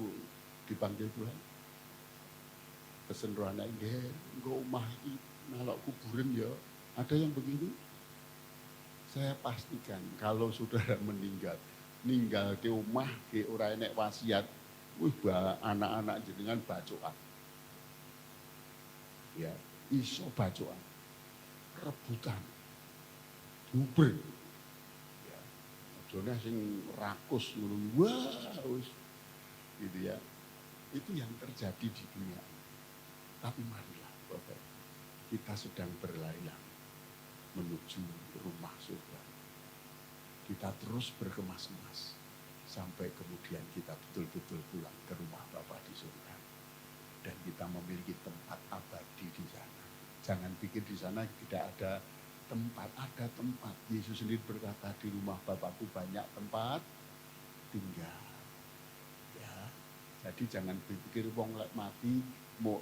dipanggil Tuhan. Pesen rohana nggih, engko omah iki nalok kuburan ya. Ada yang begitu? Saya pastikan kalau saudara meninggal ke omah ke ora enek wasiat, anak-anak jenengan bacokan. Ya, iso bacokan. Rebutan. Buber. Ya. Jone sing rakus ngono. Wah, wis gitu ya. Itu yang terjadi di dunia. Tapi marilah Bapak, kita sedang berlayang menuju rumah surga. Kita terus berkemas-kemas sampai kemudian kita betul-betul pulang ke rumah Bapa di surga. Dan kita memiliki tempat abadi di sana. Jangan pikir di sana tidak ada tempat, ada tempat. Yesus sendiri berkata di rumah Bapakku banyak tempat tinggal. Ya, jadi jangan berpikir wong lek mati mau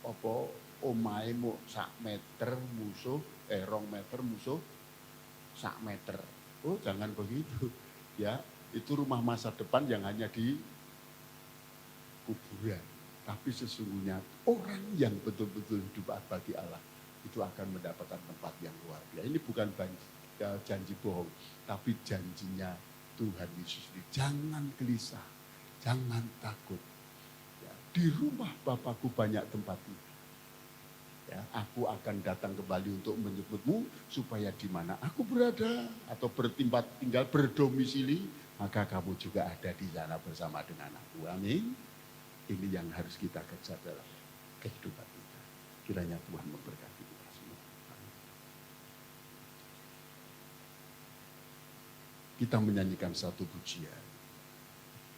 apa omahe mau 1 meter musuh 2 meter musuh 1 meter. Oh jangan begitu ya, itu rumah masa depan yang hanya di kuburan. Tapi sesungguhnya orang yang betul-betul hidup bagi Allah itu akan mendapatkan tempat yang luar biasa. Ini bukan janji bohong, tapi janjinya Tuhan Yesus. Jangan gelisah, jangan takut. Ya, di rumah Bapakku banyak tempat tinggal. Ya, aku akan datang kembali untuk menjemputmu supaya di mana aku berada atau bertempat tinggal berdomisili, maka kamu juga ada di sana bersama dengan aku. Amin. Ini yang harus kita kejar dalam kehidupan kita. Kiranya Tuhan memberkati kita semua. Amin. Kita menyanyikan satu pujian.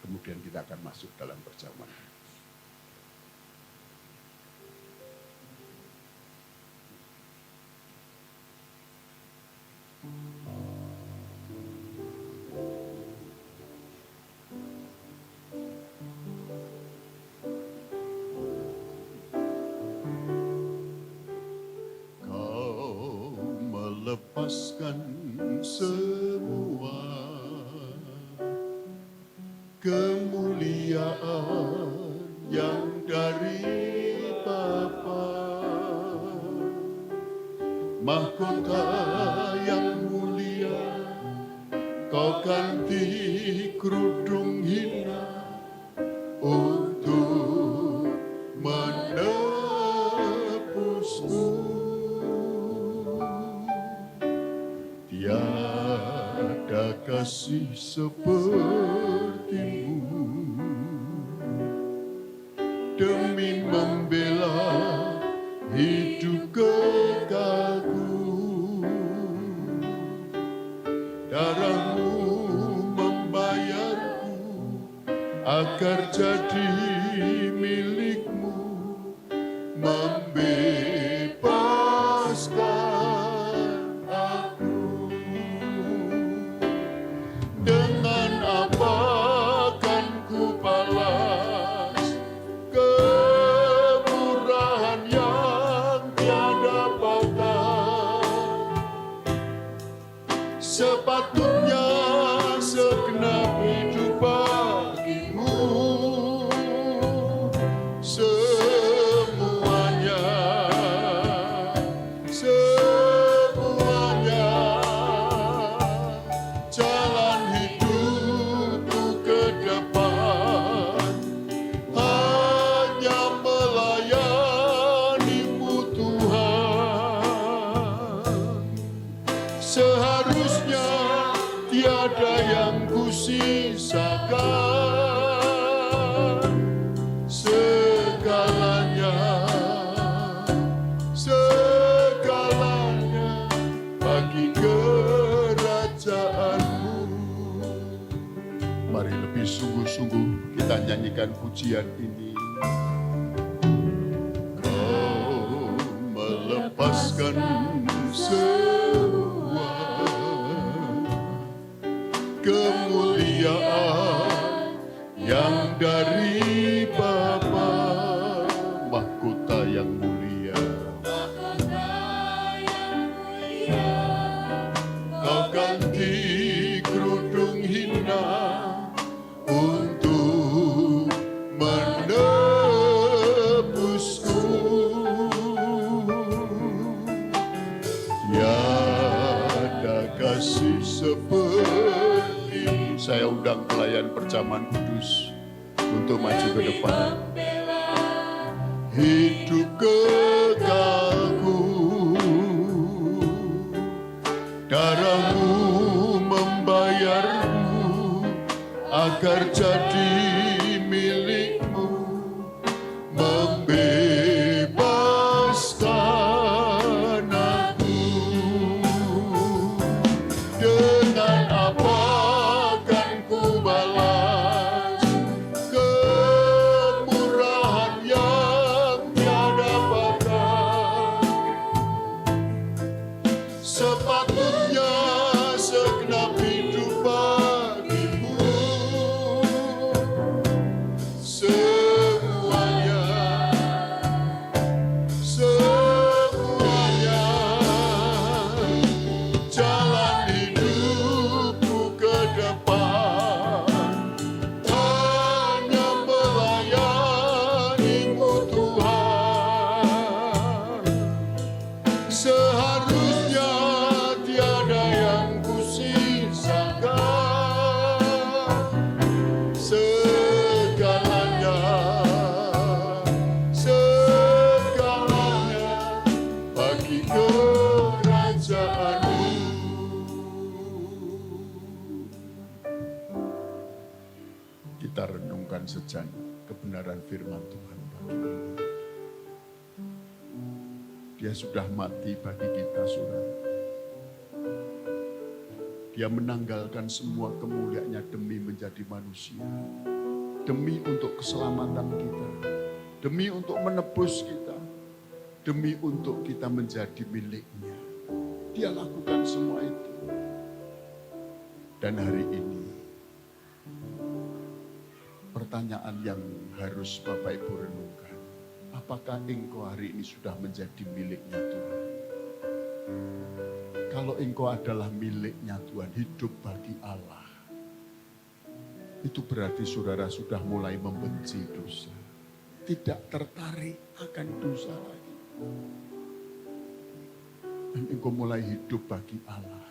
Kemudian kita akan masuk dalam perjamuan. Kau melepaskan semua kemuliaan yang dari Bapa, mahkota yang mulia kau ganti kerudung hina untuk menebusku. Tiada kasih sepertimu demi membela hidup kekalku. Darahmu membayarku agar jadi milikmu, membebaskan aku. Dengan apa akan ku balas kemurahan yang tiada batas? Sepatutnya segenap hidup bagimu, semuanya, semuanya. Jalan hidupku ke depan hanya melayanimu Tuhan. Seharusnya tiada yang kusisakan, segalanya, segalanya bagi kerajaanmu. Mari lebih sungguh-sungguh kita nyanyikan pujian ini. Kau melepaskan semua kemuliaan yang dari Bapa, mahkota yang mulia. Kau ganti kerudung hina untuk menebusku. Tiada kasih seperti. Saya undang pelayan perjamuan kudus untuk maju ke depan. Hidup kekalku, darahmu membayarmu agar jadi milikmu, membebaskan aku. Dengan apa akan ku balas kemurahan yang tiada batas? Sepatutnya segenap hidup bagimu, semuanya, semuanya. Jalan hidupku ke depan hanya melayanimu Tuhan. Seharusnya tiada yang kusisakan, segalanya, segalanya bagi kerajaanmu. Kita renungkan sejenak kebenaran firman Tuhan pagi ini. Dia sudah mati bagi kita, saudara. Dia menanggalkan semua kemuliaannya demi menjadi manusia. Demi untuk keselamatan kita. Demi untuk menebus kita. Demi untuk kita menjadi miliknya. Dia lakukan semua itu. Dan hari ini, pertanyaan yang harus Bapak Ibu renungkan. Apakah engkau hari ini sudah menjadi miliknya Tuhan? Kalau engkau adalah miliknya Tuhan, hidup bagi Allah, itu berarti saudara sudah mulai membenci dosa. Tidak tertarik akan dosa lagi. Dan engkau mulai hidup bagi Allah.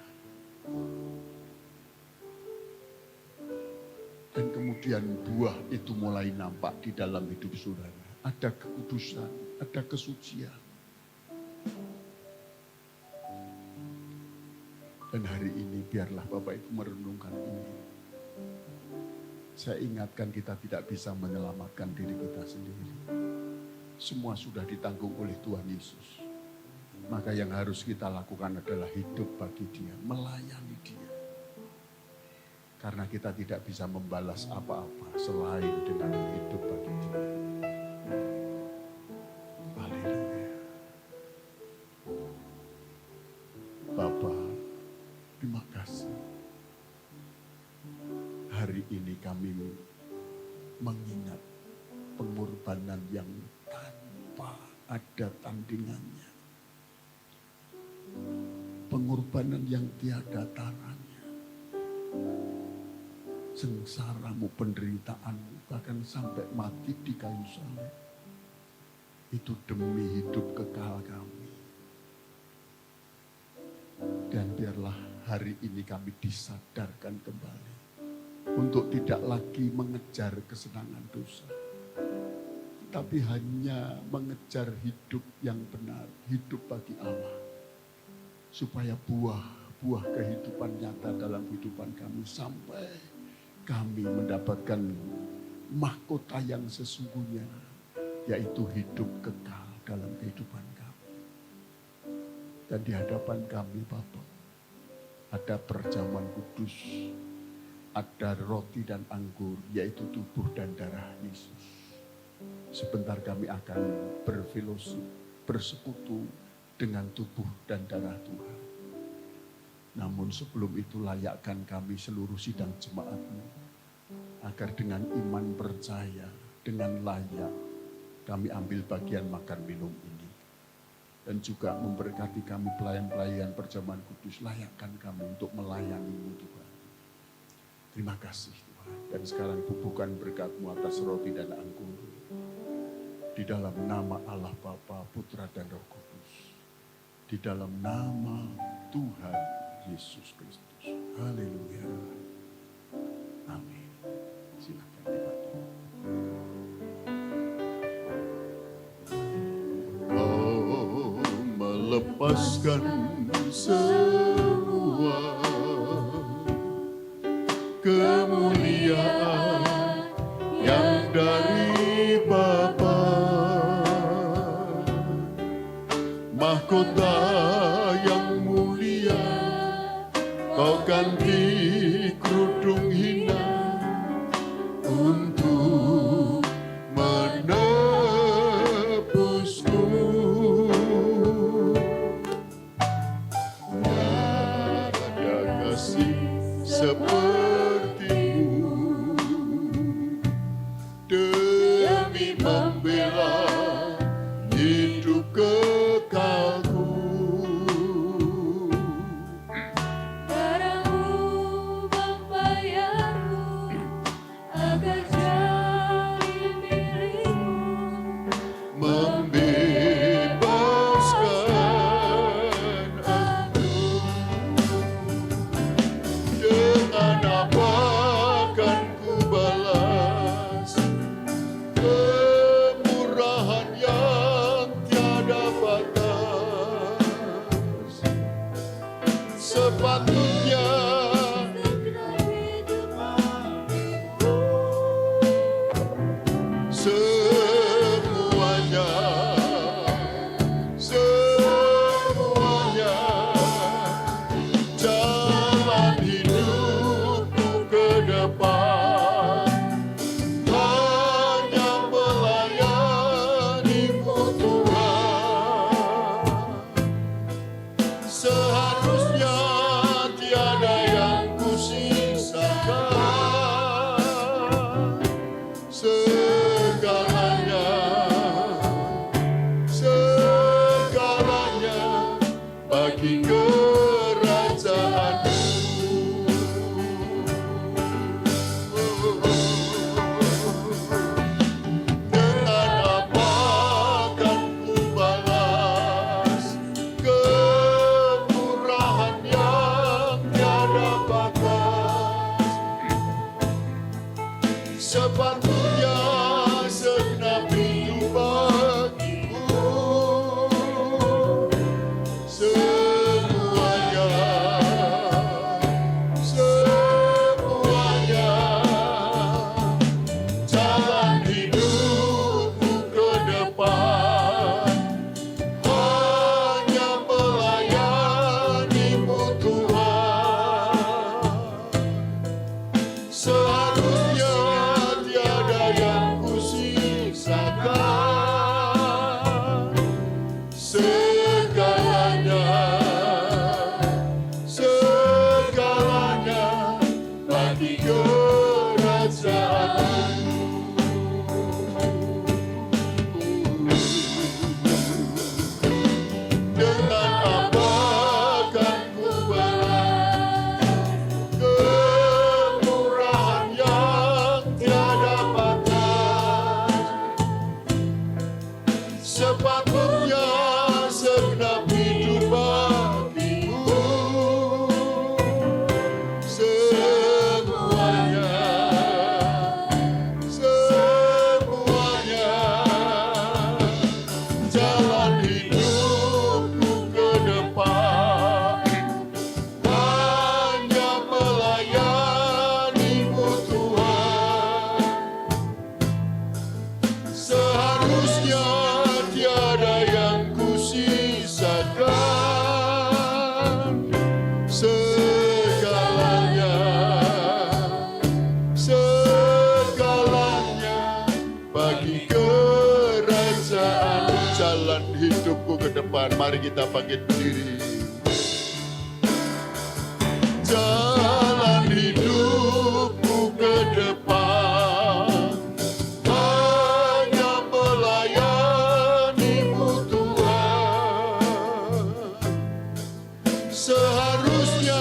Dan kemudian buah itu mulai nampak di dalam hidup saudara. Ada kekudusan, ada kesucian. Dan hari ini biarlah Bapak Ibu merenungkan ini. Saya ingatkan kita tidak bisa menyelamatkan diri kita sendiri. Semua sudah ditanggung oleh Tuhan Yesus. Maka yang harus kita lakukan adalah hidup bagi Dia, melayani Dia. Karena kita tidak bisa membalas apa-apa selain dengan hidup bagi Dia. Haleluya. Bapa, terima kasih. Hari ini kami mengingat pengorbanan yang tanpa ada tandingannya. Pengorbanan yang tiada taranya. Sengsaramu, penderitaanmu, bahkan sampai mati di kayu salib. Itu demi hidup kekal kami. Dan biarlah hari ini kami disadarkan kembali untuk tidak lagi mengejar kesenangan dosa, tapi hanya mengejar hidup yang benar, hidup bagi Allah. Supaya buah kehidupan nyata dalam kehidupan kami sampai kami mendapatkan mahkota yang sesungguhnya, yaitu hidup kekal dalam kehidupan kami. Dan di hadapan kami Bapa, ada perjamuan kudus, ada roti dan anggur, yaitu tubuh dan darah Yesus. Sebentar kami akan berfellowship, bersekutu dengan tubuh dan darah Tuhan. Namun sebelum itu layakkan kami seluruh sidang jemaat-Mu, agar dengan iman percaya, dengan layak kami ambil bagian makan minum ini. Dan juga memberkati kami pelayan-pelayan perjamuan kudus, layakkan kami untuk melayani-Mu Tuhan. Terima kasih Tuhan. Dan sekarang bubuhkan berkat-Mu atas roti dan anggur. Di dalam nama Allah Bapa, Putra dan Roh Kudus. Di dalam nama Tuhan Yesus Kristus. Haleluya. Amin. Silakan dibantu. Kau melepaskan semua kemuliaan yang dari Bapa, mahkota yang mulia kau ganti kerudung hina untuk menebusku. Tiada kasih sepertimu demi membela hidup kekalku. Darahmu membayarku agar jadi milikmu, Membebaskan aku. Dengan apa akan ku balas kemurahan yang tiada batas. Sepatutnya segera hidup bagiku. semuanya jalan hidupku ke depan hanya melayani-Mu Tuhan. Seharusnya tiada yang kusisakan, segalanya bagi kerajaan-Mu. Dengan apa akan ku balas kemurahan yang tiada batas. Sepatutnya segenap hidup bagiku. Semuanya jalan hidupku ke depan hanya melayani-Mu Tuhan. bagi kerajaan-Mu. Dengan apa akan ku balas kemurahan yang tiada batas? Sepatutnya segenap hidup bagimu, semuanya jalan hidupku ke depan hanya melayani-Mu Tuhan. Seharusnya tiada yang kusisakan, segalanya bagi kerajaan. Jalan hidupku ke depan, mari kita bangkit berdiri. Jalan hidupku ke depan hanya melayani-Mu Tuhan. Seharusnya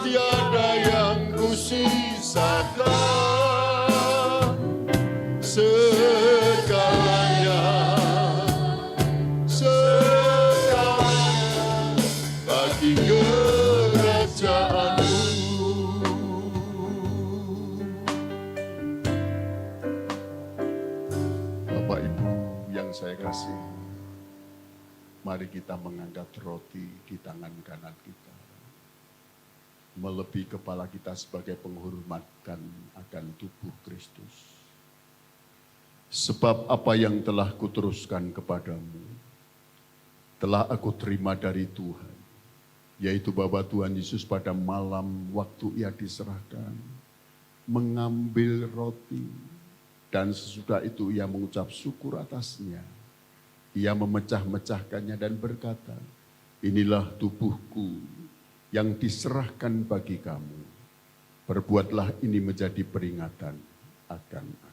tiada yang kusisakan, segalanya bagi kerajaan-Mu. Bapak Ibu yang saya kasih, mari kita mengangkat roti di tangan kanan kita, melebihi kepala kita sebagai penghormatan akan tubuh Kristus. Sebab apa yang telah kuteruskan kepadamu, telah aku terima dari Tuhan, yaitu bahwa Tuhan Yesus pada malam waktu Ia diserahkan, mengambil roti, dan sesudah itu Ia mengucap syukur atasnya. Ia memecah-mecahkannya dan berkata, inilah tubuhku yang diserahkan bagi kamu. Perbuatlah ini menjadi peringatan akan aku.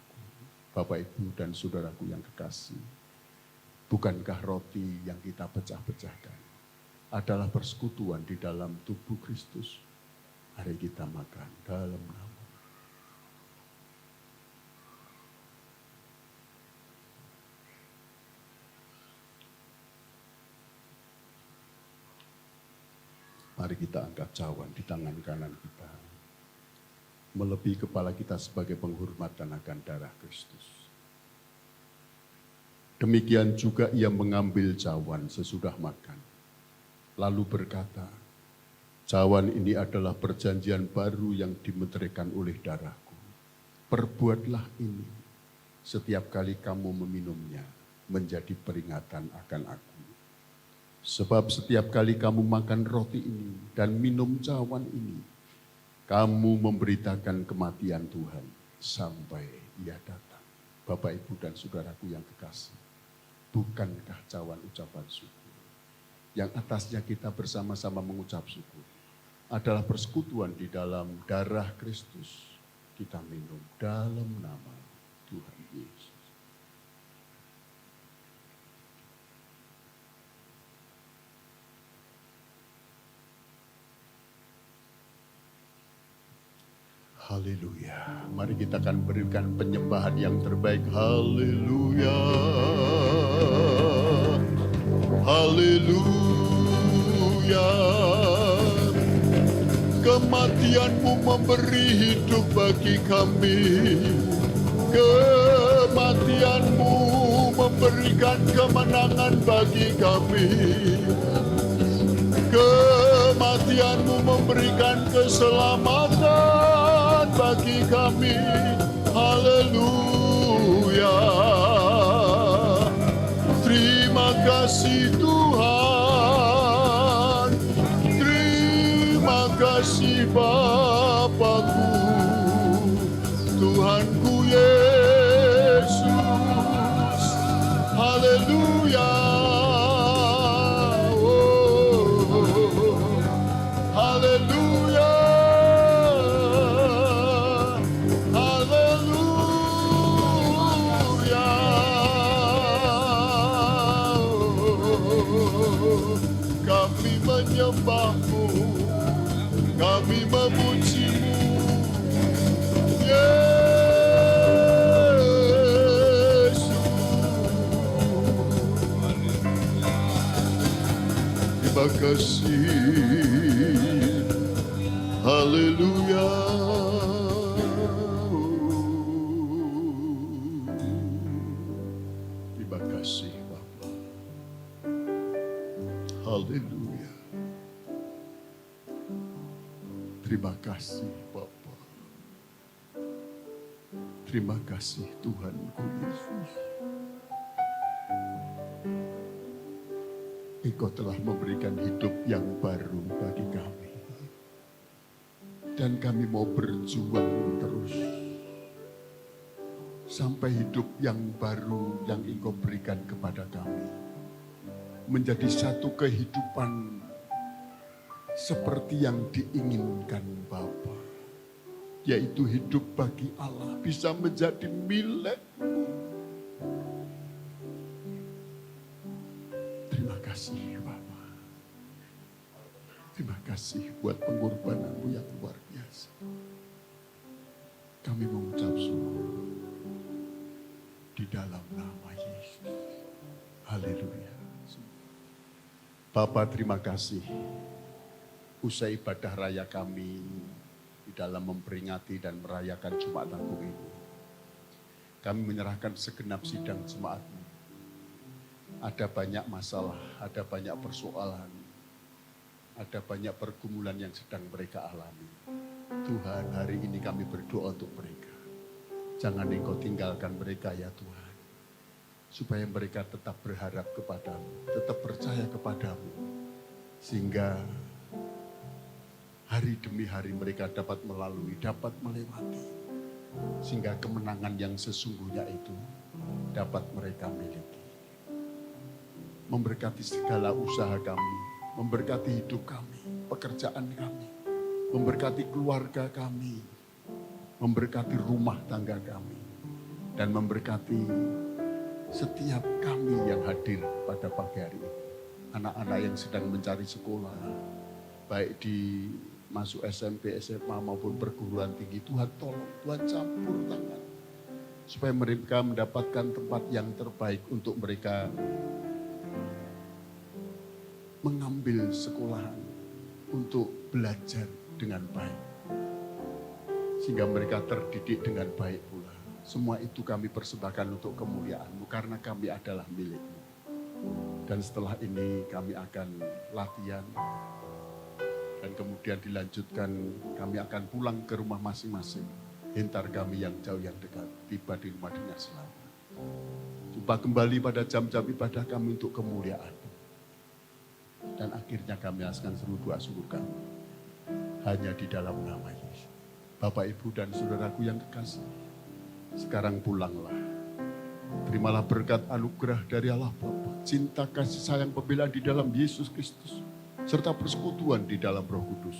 Bapak, Ibu, dan saudaraku yang kekasih, bukankah roti yang kita pecah-pecahkan adalah persekutuan di dalam tubuh Kristus? Mari kita makan dalam nama. Mari kita angkat cawan di tangan kanan kita, melebihi kepala kita sebagai penghormatan akan darah Kristus. Demikian juga Ia mengambil cawan sesudah makan, lalu berkata, cawan ini adalah perjanjian baru yang dimeteraikan oleh darahku. Perbuatlah ini setiap kali kamu meminumnya menjadi peringatan akan aku. Sebab setiap kali kamu makan roti ini dan minum cawan ini, kamu memberitakan kematian Tuhan sampai Ia datang. Bapak, Ibu, dan saudaraku yang kekasih, bukankah cawan ucapan syukur yang atasnya kita bersama-sama mengucap syukur adalah persekutuan di dalam darah Kristus? Kita minum dalam nama Tuhan Yesus. Haleluya. Mari kita akan berikan penyembahan yang terbaik. Haleluya. Haleluya. Kematian-Mu memberi hidup bagi kami. Kematian-Mu memberikan kemenangan bagi kami. Kematian-Mu memberikan keselamatan bagi kami. Haleluya. Terima kasih Tuhan. Terima kasih Bapakku, Tuhanku Yesus. Haleluya. Haleluya. kami memuji-Mu. Terima kasih. Haleluya. Terima kasih Bapa. Haleluya. Terima kasih Bapa. Terima kasih Tuhanku Yesus. Engkau telah memberikan hidup yang baru bagi kami. Dan kami mau berjuang terus. Sampai hidup yang baru yang Engkau berikan kepada kami. Menjadi satu kehidupan seperti yang diinginkan Bapa. Yaitu hidup bagi Allah bisa menjadi milik-Mu. Terima kasih Bapa. Terima kasih buat pengorbanan-Mu yang luar biasa. Kami mengucap syukur di dalam nama Yesus. Haleluya. Bapa terima kasih. Usai ibadah raya kami di dalam memperingati dan merayakan Jumat Agung ini. Kami menyerahkan segenap sidang jemaat-Mu. Ada banyak masalah, ada banyak persoalan, ada banyak pergumulan yang sedang mereka alami. Tuhan, hari ini kami berdoa untuk mereka. Jangan Engkau tinggalkan mereka ya Tuhan. Supaya mereka tetap berharap kepada-Mu, tetap percaya kepada-Mu. Sehingga hari demi hari mereka dapat melalui, dapat melewati. Sehingga kemenangan yang sesungguhnya itu dapat mereka miliki. Memberkati segala usaha kami, memberkati hidup kami, pekerjaan kami, memberkati keluarga kami, memberkati rumah tangga kami, dan memberkati setiap kami yang hadir pada pagi hari ini. Anak-anak yang sedang mencari sekolah, baik di masuk SMP, SMA maupun perguruan tinggi, Tuhan tolong, Tuhan campur tangan. Supaya mereka mendapatkan tempat yang terbaik untuk mereka mengambil sekolahan untuk belajar dengan baik. Sehingga mereka terdidik dengan baik pula. Semua itu kami persembahkan untuk kemuliaan-Mu karena kami adalah milik-Mu. Dan setelah ini kami akan latihan. Dan kemudian dilanjutkan kami akan pulang ke rumah masing-masing. Hintar kami yang jauh yang dekat tiba di rumah dengan selamat. Jumpa kembali pada jam-jam ibadah kami untuk kemuliaan. Dan akhirnya kami akan seru doa syukur kami. Hanya di dalam nama Yesus. Bapak, Ibu, dan saudaraku yang kekasih. Sekarang pulanglah. Terimalah berkat anugerah dari Allah Bapa. Cinta kasih sayang pembelaan di dalam Yesus Kristus. Serta persekutuan di dalam Roh Kudus.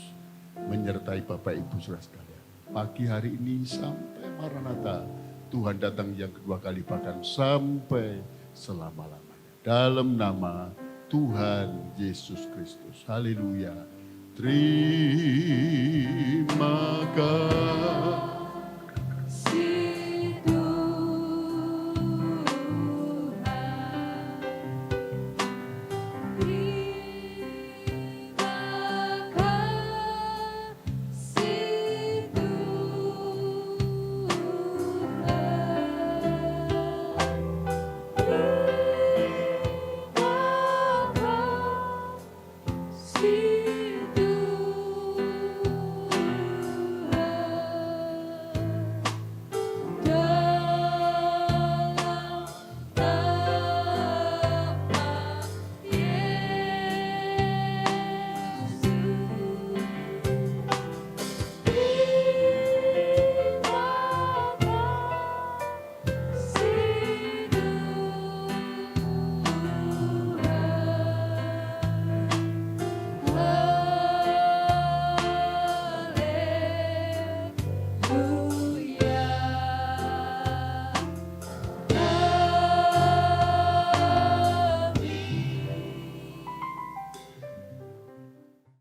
Menyertai Bapak, Ibu, saudara sekalian. Pagi hari ini sampai Maranatha. Tuhan datang yang kedua kali bahkan sampai selama-lamanya. Dalam nama Tuhan Yesus Kristus. Haleluya. Terima